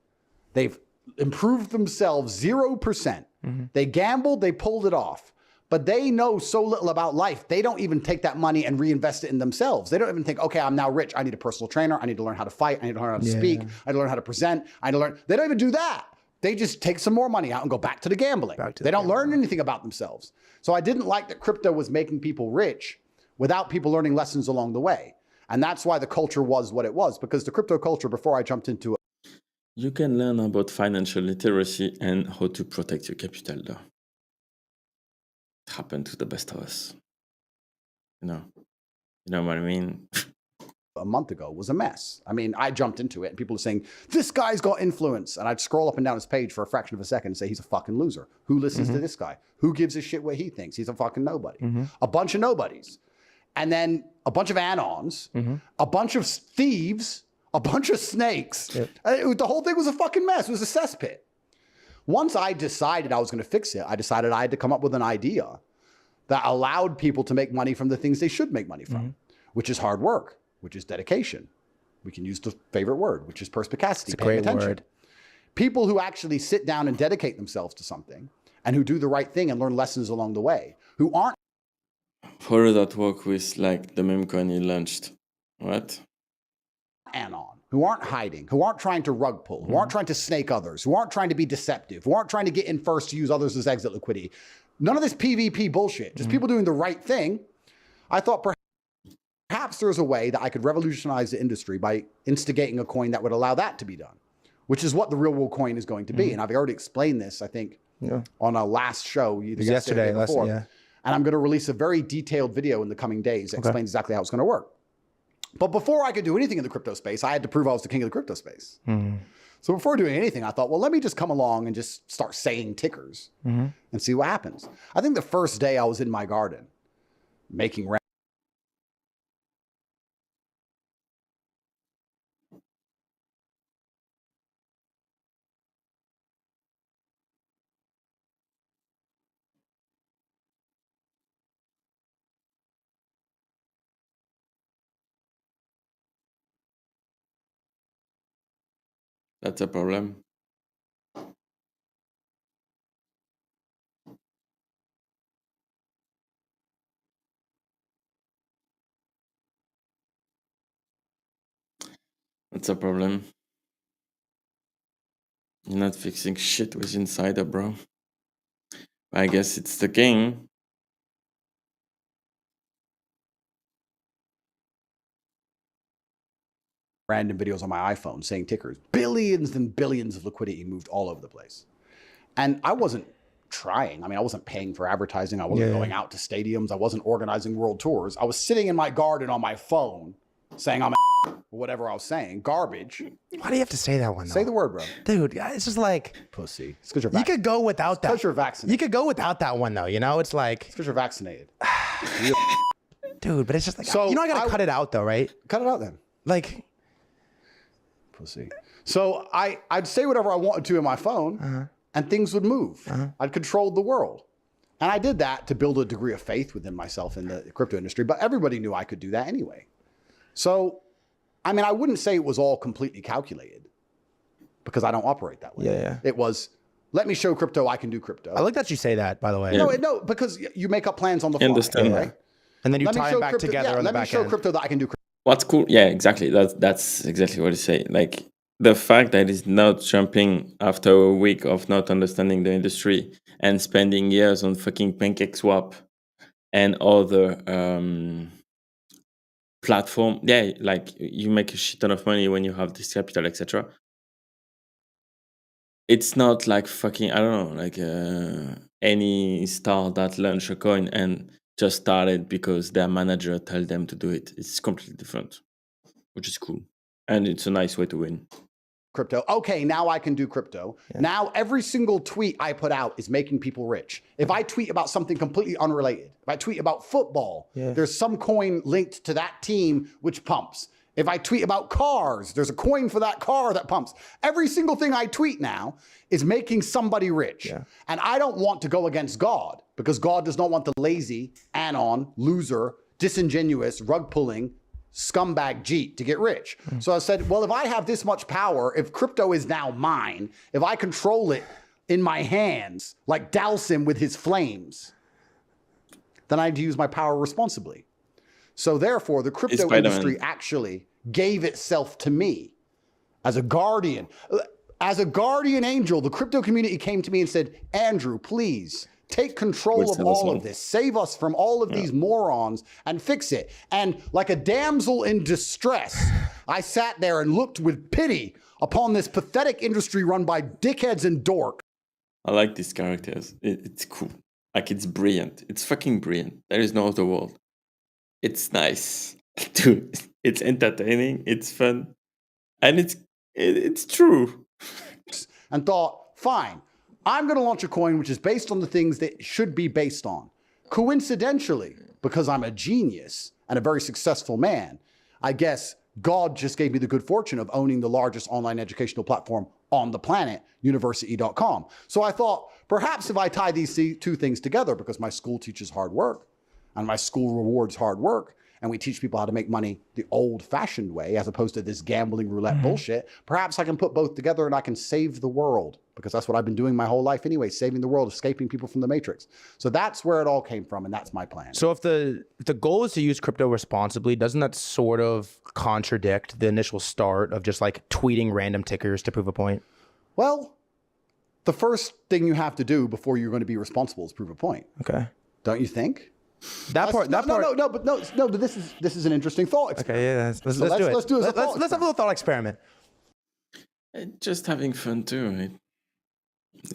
They've improved themselves 0%. They gambled, they pulled it off. But they know so little about life, they don't even take that money and reinvest it in themselves. They don't even think, okay, I'm now rich. I need a personal trainer. I need to learn how to fight. I need to learn how to speak. I need to learn how to present. I need to learn. They don't even do that. They just take some more money out and go back to the gambling. They don't learn anything about themselves. So I didn't like that crypto was making people rich without people learning lessons along the way. And that's why the culture was what it was, because the crypto culture, before I jumped into it. You can learn about financial literacy and how to protect your capital, though. It happened to the best of us. You know what I mean? A month ago was a mess. I mean, I jumped into it and people were saying, this guy's got influence. And I'd scroll up and down his page for a fraction of a second and say, he's a fucking loser. Who listens to this guy? Who gives a shit what he thinks? He's a fucking nobody. A bunch of nobodies. And then a bunch of anons, a bunch of thieves, a bunch of snakes. The whole thing was a fucking mess. It was a cesspit. Once I decided I was going to fix it, I decided I had to come up with an idea that allowed people to make money from the things they should make money from, which is hard work, which is dedication. We can use the favorite word, which is perspicacity, paying attention. Word. People who actually sit down and dedicate themselves to something, and who do the right thing and learn lessons along the way, who aren't. Follow that work with like the meme coin you launched. What? Anon, who aren't hiding, who aren't trying to rug pull, who aren't trying to snake others, who aren't trying to be deceptive, who aren't trying to get in first to use others as exit liquidity. None of this PvP bullshit, just people doing the right thing. I thought perhaps there's a way that I could revolutionize the industry by instigating a coin that would allow that to be done, which is what the real world coin is going to be. And I've already explained this, I think, on a last show, either yesterday or before. And I'm going to release a very detailed video in the coming days that explains exactly how it's going to work. But before I could do anything in the crypto space, I had to prove I was the king of the crypto space. So before doing anything, I thought, well, let me just come along and just start saying tickers and see what happens. I think the first day I was in my garden making rent. That's a problem. That's a problem. You're not fixing shit with Insider, bro. I guess it's the king. Random videos on my iPhone saying tickers. Billions and billions of liquidity moved all over the place. And I wasn't trying. I mean, I wasn't paying for advertising. I wasn't going out to stadiums. I wasn't organizing world tours. I was sitting in my garden on my phone saying I'm a whatever I was saying, garbage. Why do you have to say that one? Though? Say the word, bro. Dude. It's just like Pussy. It's because you're you vaccinated. could go without that. Because you're vaccinated. You could go without that one though. You know, it's like, Because you're vaccinated. dude. But it's just like, So you know, I gotta cut it out though, right? Cut it out then. Like, Pussy. So I'd say whatever I wanted to in my phone, and things would move. I'd control the world. And I did that to build a degree of faith within myself in the crypto industry, but everybody knew I could do that anyway. So, I mean, I wouldn't say it was all completely calculated because I don't operate that way. Yeah. It was, let me show crypto, I can do crypto. I like that you say that, by the way. No, because you make up plans on the fly, Understand. right? And then you Let me tie show them back crypto, together on the let me back show end. crypto that I can do crypto. What's cool? Yeah, exactly. That's exactly what you say. Like the fact that it's not jumping after a week of not understanding the industry and spending years on fucking PancakeSwap and other platform. Yeah, like you make a shit ton of money when you have this capital, etc. It's not like fucking, I don't know, like any star that launched a coin and just started because their manager told them to do it. It's completely different, which is cool. And it's a nice way to win. Crypto. Okay, now I can do crypto. Yeah. Now every single tweet I put out is making people rich. If I tweet about something completely unrelated, if I tweet about football, there's some coin linked to that team which pumps. If I tweet about cars, there's a coin for that car that pumps. Every single thing I tweet now is making somebody rich. Yeah. And I don't want to go against God because God does not want the lazy, anon, loser, disingenuous, rug pulling, scumbag Jeet to get rich. So I said, well, if I have this much power, if crypto is now mine, if I control it in my hands, like Dalsim with his flames, then I need to use my power responsibly. So therefore, the crypto industry actually gave itself to me as a guardian. As a guardian angel, the crypto community came to me and said, Andrew, please take control of all of this. Save us from all of these morons and fix it. And like a damsel in distress, I sat there and looked with pity upon this pathetic industry run by dickheads and dorks. I like these characters. It's cool. Like, it's brilliant. It's fucking brilliant. There is no other word. It's nice. Dude, it's entertaining. It's fun. And it's true. And thought, fine, I'm going to launch a coin which is based on the things that it should be based on. Coincidentally, because I'm a genius and a very successful man, I guess God just gave me the good fortune of owning the largest online educational platform on the planet, university.com. So I thought, perhaps if I tie these two things together, because my school teaches hard work and my school rewards hard work, and we teach people how to make money the old-fashioned way as opposed to this gambling roulette bullshit, perhaps I can put both together and I can save the world, because that's what I've been doing my whole life anyway, saving the world, escaping people from the matrix. So that's where it all came from, and that's my plan. So if the goal is to use crypto responsibly, doesn't that sort of contradict the initial start of just like tweeting random tickers to prove a point? Well, the first thing you have to do before you're going to be responsible is prove a point. Okay. Don't you think? But this is an interesting thought experiment. Okay, yeah, let's do it. Let's do it as a thought Let's have a little thought experiment. Just having fun too.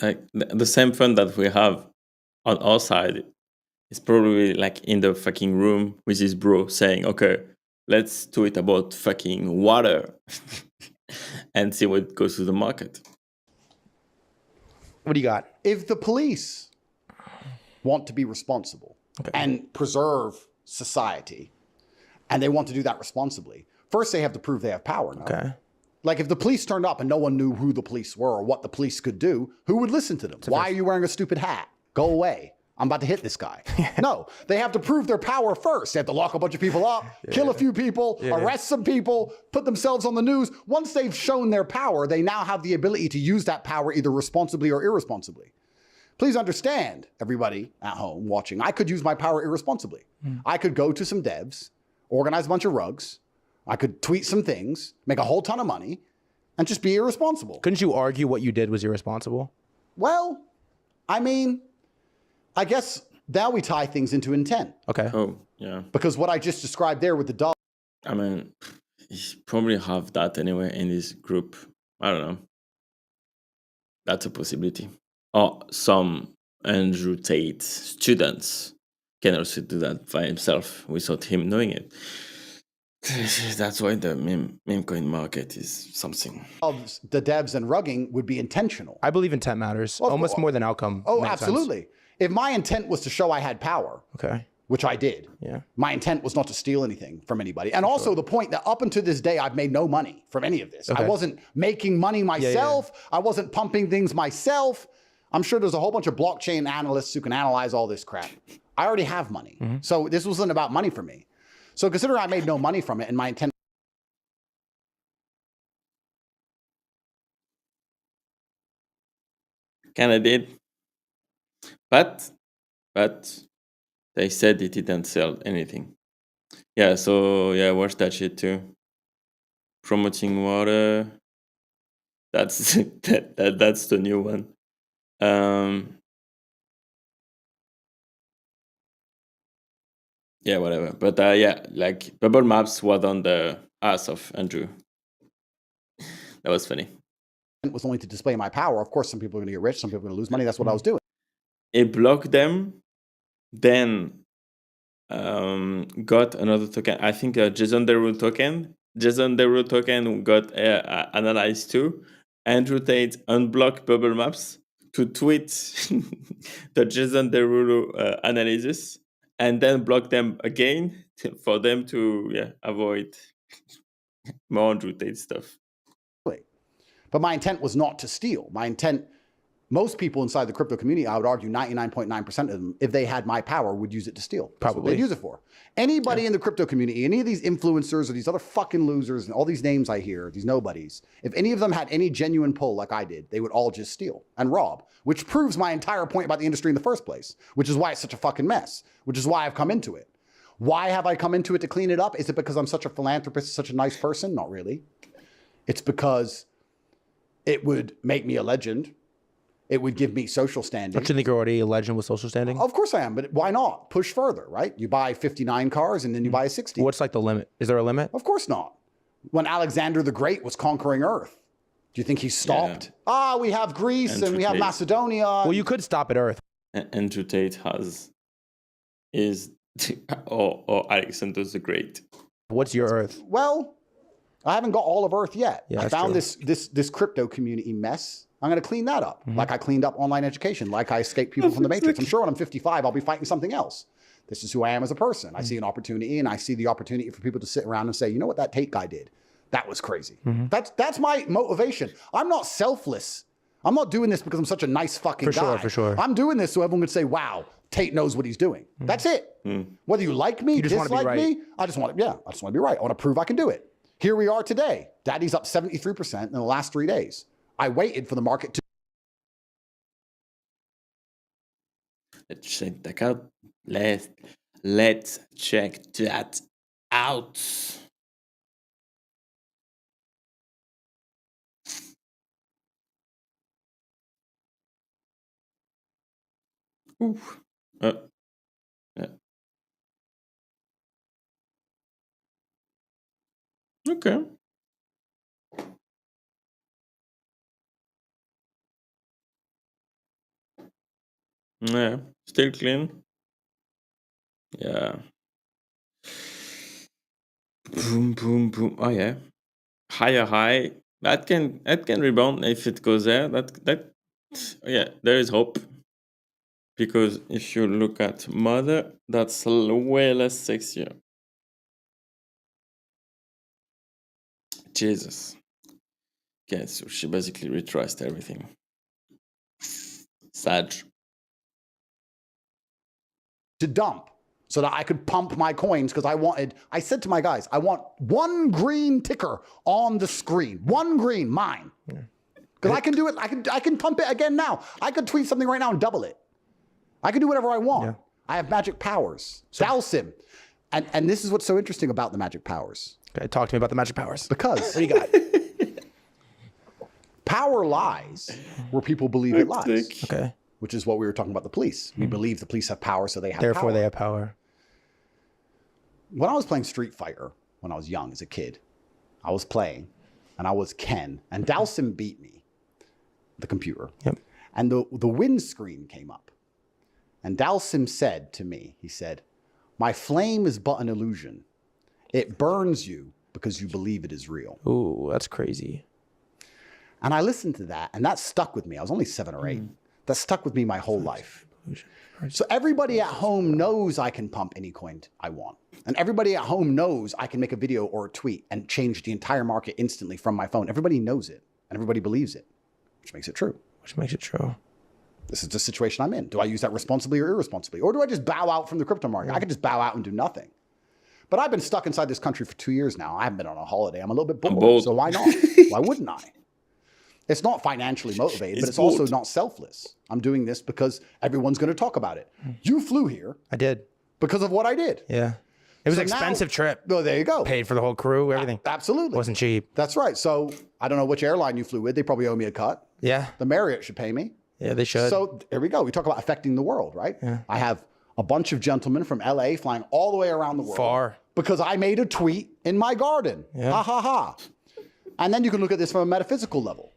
Right? Like the same fun that we have on our side is probably like in the fucking room with his bro saying, okay, let's do it about fucking water and see what goes to the market. What do you got? If the police want to be responsible and preserve society, and they want to do that responsibly, first they have to prove they have power. No? Okay. Like if the police turned up and no one knew who the police were or what the police could do, who would listen to them? Why are you wearing a stupid hat? Go away. I'm about to hit this guy. No, they have to prove their power first. They have to lock a bunch of people up, kill a few people, arrest some people, put themselves on the news. Once they've shown their power, they now have the ability to use that power either responsibly or irresponsibly. Please understand, everybody at home watching, I could use my power irresponsibly. I could go to some devs, organize a bunch of rugs, I could tweet some things, make a whole ton of money, and just be irresponsible. Couldn't you argue what you did was irresponsible? Well, I mean, I guess now we tie things into intent. Okay. Oh, yeah. Because what I just described there with the dog. I mean, you probably have that anyway in this group. I don't know. That's a possibility. Or some Andrew Tate students can also do that by himself without him knowing it. That's why the meme coin market is something. Of the devs and rugging would be intentional. I believe intent matters almost more than outcome. Oh, absolutely. If my intent was to show I had power, Okay. which I did, my intent was not to steal anything from anybody. And also the point that up until this day, I've made no money from any of this. I wasn't making money myself. I wasn't pumping things myself. I'm sure there's a whole bunch of blockchain analysts who can analyze all this crap. I already have money. So this wasn't about money for me. So consider I made no money from it and my intent. Kinda did. But they said it didn't sell anything. Yeah, so yeah, watch that shit too. Promoting water. That's that's the new one. Yeah, whatever. But yeah, like bubble maps was on the ass of Andrew. That was funny. Was only to display my power. Of course, some people are going to get rich, some people are going to lose money. That's what I was doing. It blocked them, then got another token. I think a JSON Derulo token. JSON Derulo token got analyzed too. Andrew Tate unblocked bubble maps to tweet the JSON Derulo analysis, and then block them again for them to avoid more Andrew Tate stuff. But my intent was not to steal. My intent, most people inside the crypto community, I would argue 99.9% of them, if they had my power, would use it to steal. That's what they'd use it for. Anybody in the crypto community, any of these influencers or these other fucking losers and all these names I hear, these nobodies, if any of them had any genuine pull like I did, they would all just steal and rob, which proves my entire point about the industry in the first place, which is why it's such a fucking mess, which is why I've come into it. Why have I come into it to clean it up? Is it because I'm such a philanthropist, such a nice person? Not really. It's because it would make me a legend. It would give me social standing. Don't you think you're already a legend with social standing? Of course I am, but why not? Push further, right? You buy 59 cars and then you buy a 60. What's like the limit? Is there a limit? Of course not. When Alexander the Great was conquering Earth, do you think he stopped? Yeah. We have Greece and we have Macedonia. Well, you could stop at Earth. Andrew Tate is or Alexander the Great. What's your Earth? Well, I haven't got all of Earth yet. Yeah, I found this crypto community mess. I'm going to clean that up. Like I cleaned up online education, like I escaped people from the Matrix. I'm sure when I'm 55, I'll be fighting something else. This is who I am as a person. I see an opportunity, and I see the opportunity for people to sit around and say, you know what that Tate guy did? That was crazy. That's my motivation. I'm not selfless. I'm not doing this because I'm such a nice fucking guy. For sure. I'm doing this so everyone could say, wow, Tate knows what he's doing. That's it. Whether you like me, dislike me, I just want to be right. I want to prove I can do it. Here we are today. Daddy's up 73% in the last 3 days. I waited for the market to. Let's check that out. Let's check that out. Oof. Yeah. Okay. Yeah, still clean. Yeah. Boom, boom, boom. Oh yeah. Higher high. That can rebound if it goes there. Yeah, there is hope. Because if you look at Mother, that's way less sexier. Jesus. Okay, so she basically retraced everything. Sag. To dump so that I could pump my coins because I said to my guys, I want one green ticker on the screen. One green, mine. Because I can do it. I can pump it again now. I could tweet something right now and double it. I can do whatever I want. Yeah. I have magic powers. Dalsim. And this is what's so interesting about the magic powers. Okay, talk to me about the magic powers. Because what do you got? Power lies where people believe it lies. Okay. Which is what we were talking about the police. We believe the police have power, so they have Therefore, power. they have power. When I was playing Street Fighter, when I was young as a kid, I was playing, and I was Ken, and Dalsim beat me, the computer. Yep. And the win screen came up. And Dalsim said to me, he said, my flame is but an illusion. It burns you because you believe it is real. Ooh, that's crazy. And I listened to that, and that stuck with me. I was only 7 or 8. That stuck with me my whole life. So everybody at home knows I can pump any coin I want. And everybody at home knows I can make a video or a tweet and change the entire market instantly from my phone. Everybody knows it, and everybody believes it, which makes it true. Which makes it true. This is the situation I'm in. Do I use that responsibly or irresponsibly? Or do I just bow out from the crypto market? I could just bow out and do nothing. But I've been stuck inside this country for 2 years now. I haven't been on a holiday. I'm a little bit bored. So why not? Why wouldn't I? It's not financially motivated, but it's also not selfless. I'm doing this because everyone's going to talk about it. You flew here. I did. Because of what I did. Yeah. It was an expensive trip. Oh, there you go. Paid for the whole crew, everything. Absolutely. Wasn't cheap. That's right. So I don't know which airline you flew with. They probably owe me a cut. Yeah. The Marriott should pay me. Yeah, they should. So here we go. We talk about affecting the world, right? Yeah. I have a bunch of gentlemen from LA flying all the way around the world. Far. Because I made a tweet in my garden. Yeah. Ha ha ha. And then you can look at this from a metaphysical level.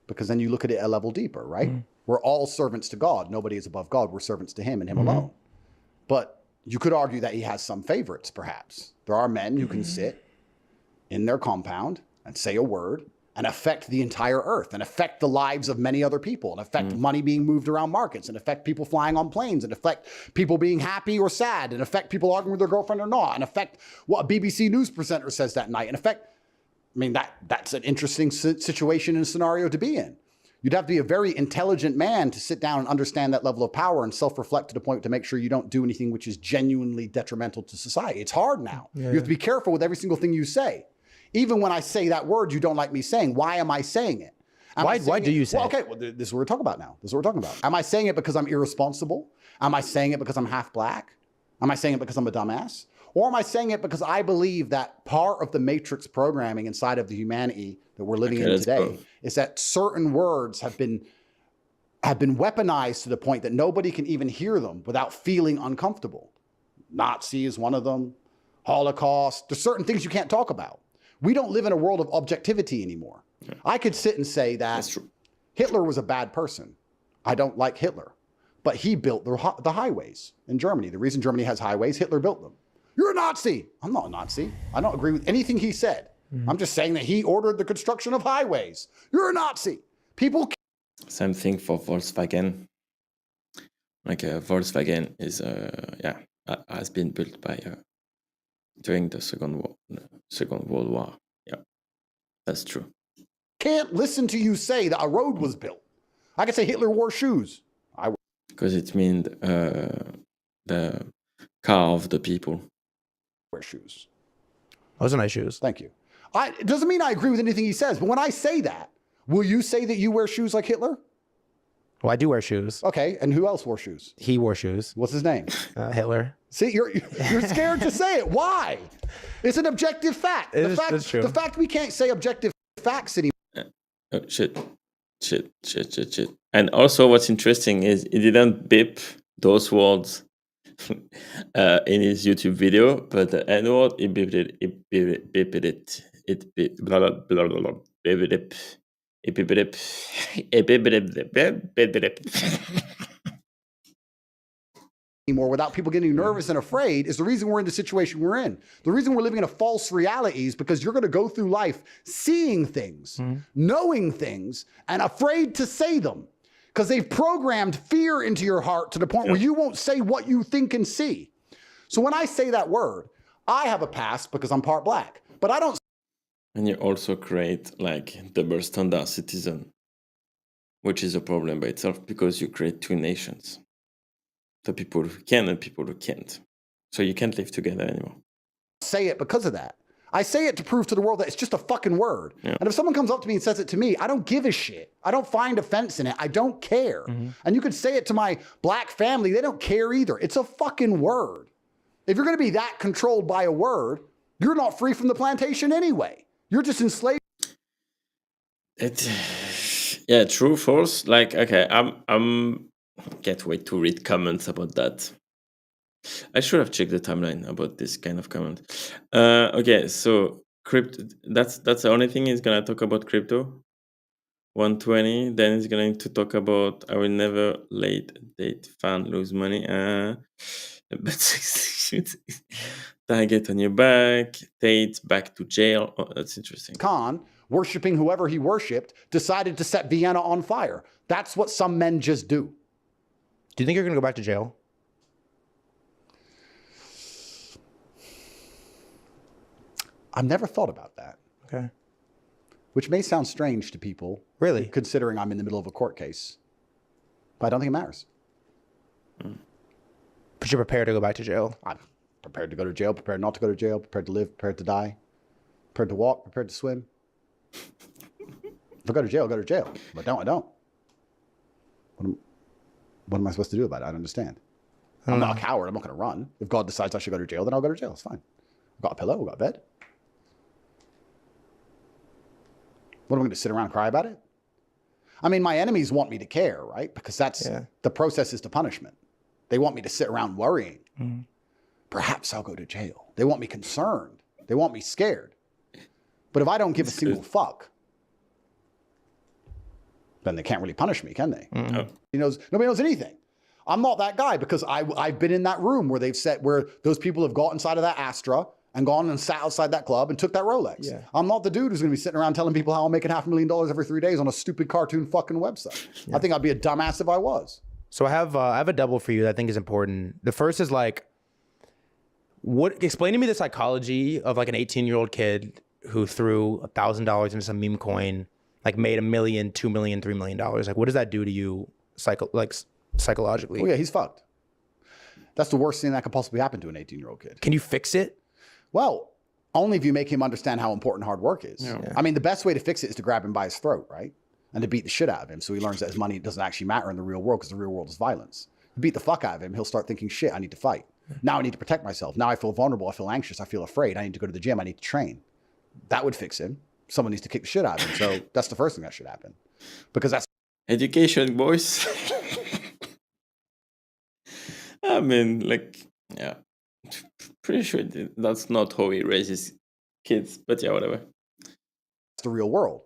Because then you look at it a level deeper, right? We're all servants to God. Nobody is above God. We're servants to him and him alone. But you could argue that he has some favorites, perhaps. There are men who can sit in their compound and say a word and affect the entire earth and affect the lives of many other people and affect money being moved around markets and affect people flying on planes and affect people being happy or sad and affect people arguing with their girlfriend or not and affect what a BBC News presenter says that night and affect, I mean, that's an interesting situation and scenario to be in. You'd have to be a very intelligent man to sit down and understand that level of power and self-reflect to the point to make sure you don't do anything which is genuinely detrimental to society. It's hard now. Yeah. You have to be careful with every single thing you say. Even when I say that word you don't like me saying, why am I saying it? Why do you say it? Okay, well, this is what we're talking about now. This is what we're talking about. Am I saying it because I'm irresponsible? Am I saying it because I'm half black? Am I saying it because I'm a dumbass? Or am I saying it because I believe that part of the matrix programming inside of the humanity that we're living in today is that certain words have been weaponized to the point that nobody can even hear them without feeling uncomfortable. Nazi is one of them. Holocaust. There's certain things you can't talk about. We don't live in a world of objectivity anymore. Yeah. I could sit and say that Hitler was a bad person. I don't like Hitler. But he built the highways in Germany. The reason Germany has highways, Hitler built them. You're a Nazi. I'm not a Nazi. I don't agree with anything he said. I'm just saying that he ordered the construction of highways. You're a Nazi. People. Same thing for Volkswagen. Like Volkswagen is has been built by during the Second World War. Yeah, that's true. Can't listen to you say that a road was built. I could say Hitler wore shoes. Because it means the car of the people. Wear shoes. Those are nice shoes. Thank you. It doesn't mean I agree with anything he says, but when I say that, will you say that you wear shoes like Hitler? Well, I do wear shoes. Okay, and who else wore shoes? He wore shoes. What's his name? Hitler. See, you're scared to say it. Why? It's an objective fact. That's true. The fact we can't say objective facts anymore. Oh, shit. And also what's interesting is he didn't beep those words in his YouTube video, but the N word, he beeped it. He beeped it. It beeped blah blah blah blah blah. Beeped it. He beeped it. He beeped it. Beeped it. Anymore without people getting nervous and afraid is the reason we're in the situation we're in. The reason we're living in a false reality is because you're going to go through life seeing things, knowing things, and afraid to say them because they've programmed fear into your heart to the point where you won't say what you think and see. So when I say that word, I have a past because I'm part black, but I don't. And you also create like double standard citizen, which is a problem by itself because you create two nations. The people who can and people who can't. So you can't live together anymore. Say it because of that. I say it to prove to the world that it's just a fucking word. Yeah. And if someone comes up to me and says it to me, I don't give a shit. I don't find offense in it. I don't care. And you could say it to my black family. They don't care either. It's a fucking word. If you're going to be that controlled by a word, you're not free from the plantation anyway. You're just enslaved. Yeah, true, false. Like, okay, I'm can't wait to read comments about that. I should have checked the timeline about this kind of comment. Okay, so crypto. That's the only thing he's gonna talk about crypto. 120. Then he's going to talk about I will never let date fan lose money. But target on your back. Tate back to jail. Oh, that's interesting. Khan, worshiping whoever he worshipped, decided to set Vienna on fire. That's what some men just do. Do you think you're going to go back to jail? I've never thought about that. Okay. Which may sound strange to people. Really? Considering I'm in the middle of a court case. But I don't think it matters. But you're prepared to go back to jail? I'm prepared to go to jail, prepared not to go to jail, prepared to live, prepared to die, prepared to walk, prepared to swim. If I go to jail, I go to jail. If I don't, I don't. What am I supposed to do about it? I don't understand. I'm not a coward. I'm not going to run. If God decides I should go to jail, then I'll go to jail. It's fine. I've got a pillow. I've got a bed. What am I going to sit around and cry about it? I mean, my enemies want me to care, right? Because that's the process is to punishment. They want me to sit around worrying. Mm-hmm. Perhaps I'll go to jail. They want me concerned. They want me scared. But if I don't give a single fuck, then they can't really punish me, can they? Mm-hmm. Nobody knows anything. I'm not that guy because I've been in that room where where those people have got inside of that Astra and gone and sat outside that club and took that Rolex. Yeah. I'm not the dude who's going to be sitting around telling people how I'm making $500,000 every 3 days on a stupid cartoon fucking website. Yeah. I think I'd be a dumbass if I was. So I have a double for you that I think is important. The first is like, explain to me the psychology of like an 18-year-old kid who threw $1,000 into some meme coin, like made $1 million, $2 million, $3 million. Like, what does that do to you psychologically? Oh yeah, he's fucked. That's the worst thing that could possibly happen to an 18-year-old kid. Can you fix it? Well, only if you make him understand how important hard work is. Yeah. I mean, the best way to fix it is to grab him by his throat, right? And to beat the shit out of him so he learns that his money doesn't actually matter in the real world because the real world is violence. You beat the fuck out of him, he'll start thinking, shit, I need to fight. Now I need to protect myself. Now I feel vulnerable, I feel anxious, I feel afraid. I need to go to the gym, I need to train. That would fix him. Someone needs to kick the shit out of him. So that's the first thing that should happen. Because that's education, boys. I mean, pretty sure that's not how he raises kids, but yeah, whatever. It's the real world.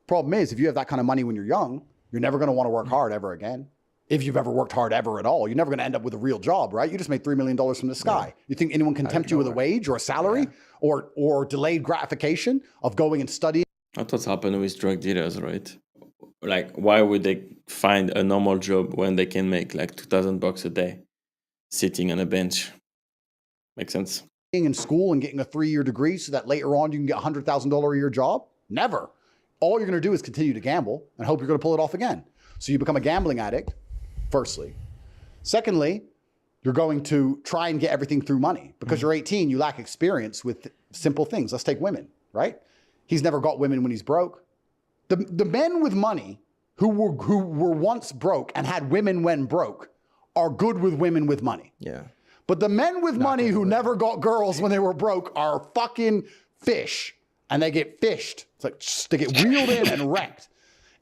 Problem is, if you have that kind of money when you're young, you're never going to want to work hard ever again. If you've ever worked hard ever at all, you're never going to end up with a real job, right? You just made $3 million from the sky. Yeah. You think anyone can tempt you with a wage or a salary or delayed gratification of going and studying? That's what's happened with drug dealers, right? Like, why would they find a normal job when they can make like $2,000 a day sitting on a bench? Makes sense. In school and getting a 3-year degree so that later on you can get a $100,000 a year job? Never. All you're going to do is continue to gamble and hope you're going to pull it off again. So you become a gambling addict, firstly. Secondly, you're going to try and get everything through money. Because you're 18, you lack experience with simple things. Let's take women, right? He's never got women when he's broke. The men with money who were once broke and had women when broke are good with women with money. Yeah. But the men with money who never got girls when they were broke are fucking fish. And they get fished. It's like they get reeled in and wrecked.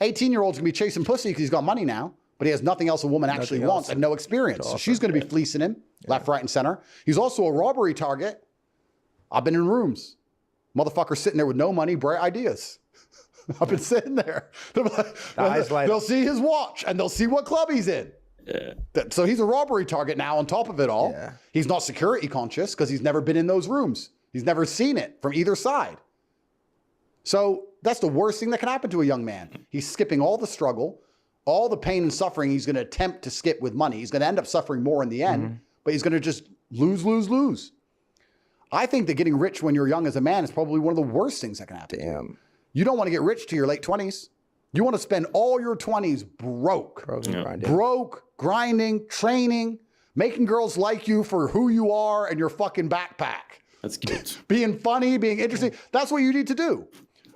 18-year-old's gonna be chasing pussy because he's got money now, but he has nothing else a woman actually wants and no experience. So she's gonna be fleecing him left, right, and center. He's also a robbery target. I've been in rooms. Motherfuckers sitting there with no money, bright ideas. I've been sitting there. They'll see his watch and they'll see what club he's in. Yeah. So he's a robbery target now on top of it all. Yeah. He's not security conscious because he's never been in those rooms. He's never seen it from either side. So that's the worst thing that can happen to a young man. He's skipping all the struggle, all the pain and suffering he's going to attempt to skip with money. He's going to end up suffering more in the end, but he's going to just lose. I think that getting rich when you're young as a man is probably one of the worst things that can happen. Damn. You don't want to get rich to your late 20s. You want to spend all your 20s broke, grinding, training, making girls like you for who you are and your fucking backpack. That's good. Being funny, being interesting. That's what you need to do.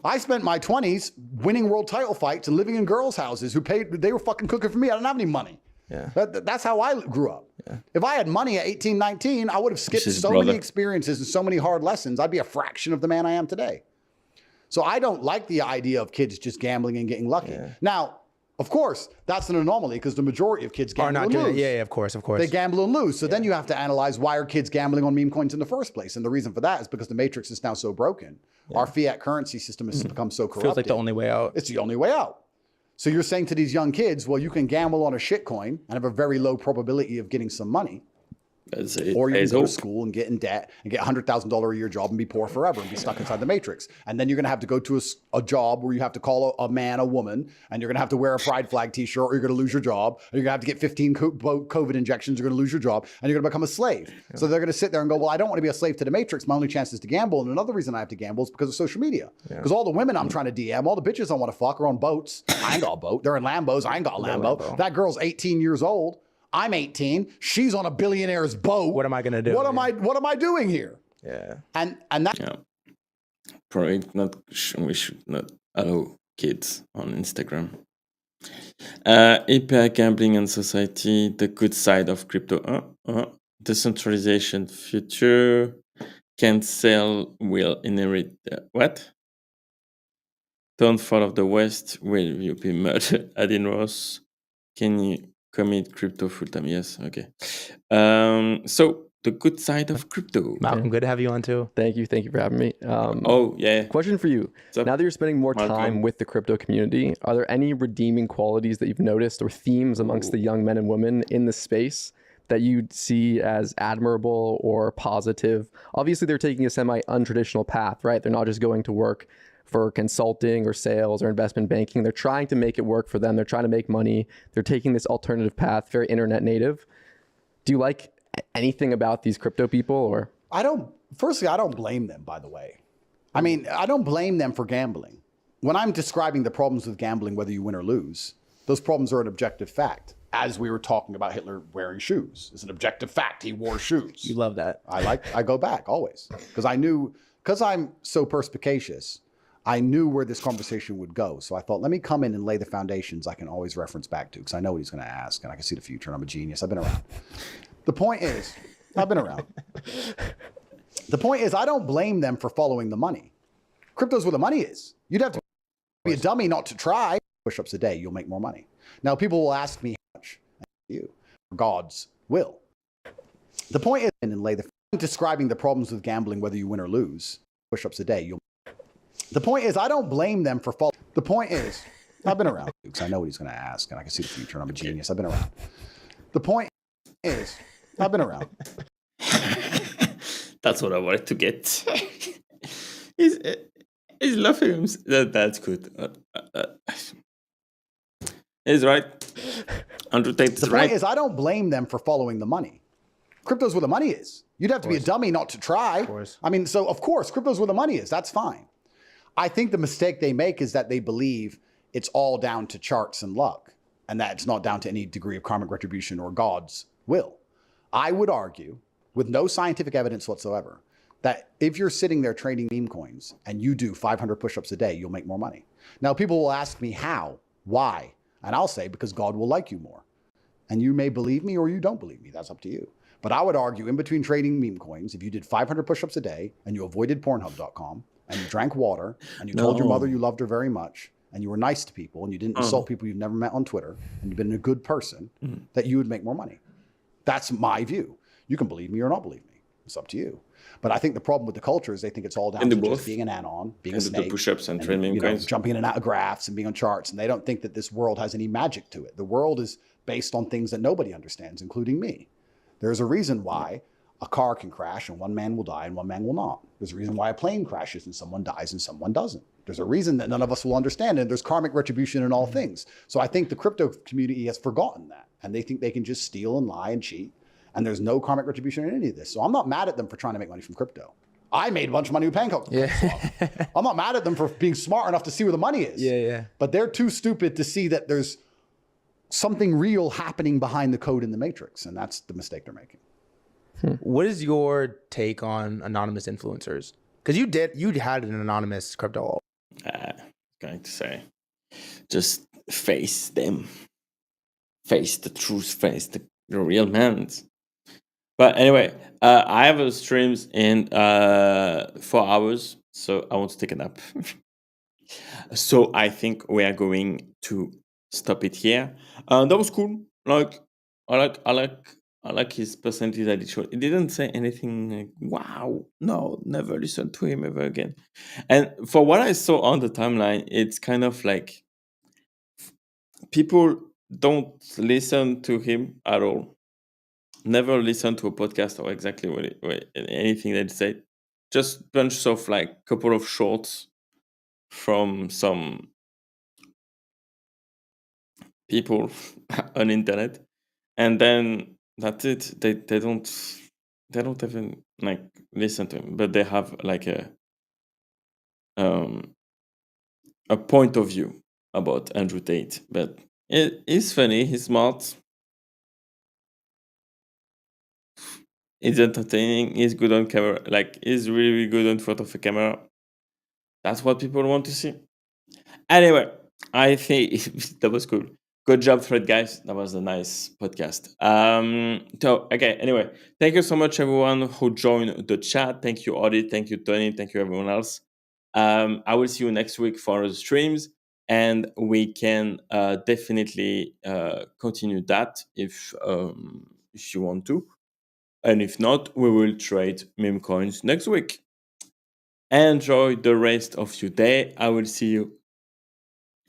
I spent my 20s winning world title fights and living in girls' houses they were fucking cooking for me. I didn't have any money. Yeah. That's how I grew up. Yeah. If I had money at 18, 19, I would have skipped so many experiences and so many hard lessons. I'd be a fraction of the man I am today. So I don't like the idea of kids just gambling and getting lucky. Yeah. Now, of course, that's an anomaly because the majority of kids gamble and lose. Yeah, of course. They gamble and lose. So then you have to analyze why are kids gambling on meme coins in the first place? And the reason for that is because the matrix is now so broken. Yeah. Our fiat currency system has become so corrupted. Feels like the only way out. It's the only way out. So you're saying to these young kids, well, you can gamble on a shitcoin and have a very low probability of getting some money. Or you can go to school and get in debt and get $100,000 a year job and be poor forever and be stuck inside the matrix. And then you're going to have to go to a job where you have to call a man a woman, and you're going to have to wear a pride flag t-shirt, or you're going to lose your job, or you're going to have to get 15 COVID injections, you're going to lose your job, and you're going to become a slave. Yeah. So they're going to sit there and go, well, I don't want to be a slave to the matrix. My only chance is to gamble. And another reason I have to gamble is because of social media. Because all the women I'm trying to DM, all the bitches I want to fuck are on boats. I ain't got a boat. They're in Lambos. I ain't got a Lambo. That girl's 18 years old. I'm 18. She's on a billionaire's boat. What am I gonna do? What am I doing here? Yeah. And that. Yeah. Probably not. We should not allow kids on Instagram. API gambling and society. The good side of crypto. Decentralization future. Cancel will inherit. What? Downfall of the West. Will you be murdered? Adin Ross. Can you commit crypto full time? Yes. Okay. So the good side of crypto. Malcolm, good to have you on too. Thank you for having me. Question for you. Now that you're spending more time with the crypto community, are there any redeeming qualities that you've noticed or themes amongst the young men and women in the space that you'd see as admirable or positive? Obviously, they're taking a semi-untraditional path, right? They're not just going to work for consulting or sales or investment banking. They're trying to make it work for them. They're trying to make money. They're taking this alternative path, very internet native. Do you like anything about these crypto people? Or Firstly, I don't blame them, by the way. I mean, I don't blame them for gambling. When I'm describing the problems with gambling, whether you win or lose, those problems are an objective fact. As we were talking about Hitler wearing shoes, it's an objective fact. He wore shoes. You love that. I go back always because I'm so perspicacious. I knew where this conversation would go. So I thought, let me come in and lay the foundations I can always reference back to because I know what he's going to ask and I can see the future and I'm a genius. I've been around. The point is, I've been around. The point is, I don't blame them for following the money. Crypto's where the money is. You'd have to be a dummy not to try. Push-ups a day, you'll make more money. Now, people will ask me how much. You, God's will. The point is, and lay the describing the problems with gambling, whether you win or lose. Push-ups a day, you'll. The point is, I don't blame them for following. The point is, I've been around because I know what he's going to ask and I can see the future and I'm a genius. I've been around. The point is, I've been around. That's what I wanted to get. He's laughing. That's good. He's right. Andrew Tate's right. The point is, I don't blame them for following the money. Crypto's where the money is. You'd have to be a dummy not to try. Of course. I mean, so of course, crypto's where the money is. That's fine. I think the mistake they make is that they believe it's all down to charts and luck and that it's not down to any degree of karmic retribution or God's will. I would argue, with no scientific evidence whatsoever, that if you're sitting there trading meme coins and you do 500 push-ups a day, you'll make more money. Now, people will ask me how, why, and I'll say because God will like you more. And you may believe me or you don't believe me. That's up to you. But I would argue in between trading meme coins, if you did 500 push-ups a day and you avoided Pornhub.com and you drank water and you told your mother you loved her very much and you were nice to people and you didn't insult people you've never met on Twitter and you've been a good person, that you would make more money. That's my view. You can believe me or not believe me. It's up to you. But I think the problem with the culture is they think it's all down to just being an anon, being a snake, the push-ups and trading coins, jumping in and out of graphs and being on charts. And they don't think that this world has any magic to it. The world is based on things that nobody understands, including me. There's a reason why a car can crash and one man will die and one man will not. There's a reason why a plane crashes and someone dies and someone doesn't. There's a reason that none of us will understand, and there's karmic retribution in all things. So I think the crypto community has forgotten that, and they think they can just steal and lie and cheat, and there's no karmic retribution in any of this. So I'm not mad at them for trying to make money from crypto. I made a bunch of money with Pancake. Yeah. I'm not mad at them for being smart enough to see where the money is. Yeah. But they're too stupid to see that there's something real happening behind the code in the matrix, and that's the mistake they're making. What is your take on anonymous influencers? Because you had an anonymous crypto. Going to say, just face them, face the truth, face the real man. But anyway, I have streams in 4 hours, so I want to take a nap. So I think we are going to stop it here. That was cool. I like his personality that he showed. He didn't say anything like, wow, no, never listen to him ever again. And for what I saw on the timeline, it's kind of like people don't listen to him at all. Never listen to a podcast or exactly anything that he said. Just bunch of like couple of shorts from some people on internet, and then that's it. They don't even like listen to him, but they have like a point of view about Andrew Tate. But he's funny, he's smart, he's entertaining, he's good on camera, like he's really good in front of a camera. That's what people want to see. Anyway, I think that was cool. Good job, Thread guys. That was a nice podcast. So okay, anyway, thank you so much everyone who joined the chat. Thank you, Audit. Thank you, Tony. Thank you, everyone else. I will see you next week for the streams, and we can definitely continue that if you want to. And if not, we will trade meme coins next week. Enjoy the rest of your day. I will see you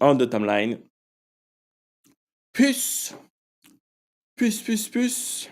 on the timeline. Peace. Peace, peace, peace.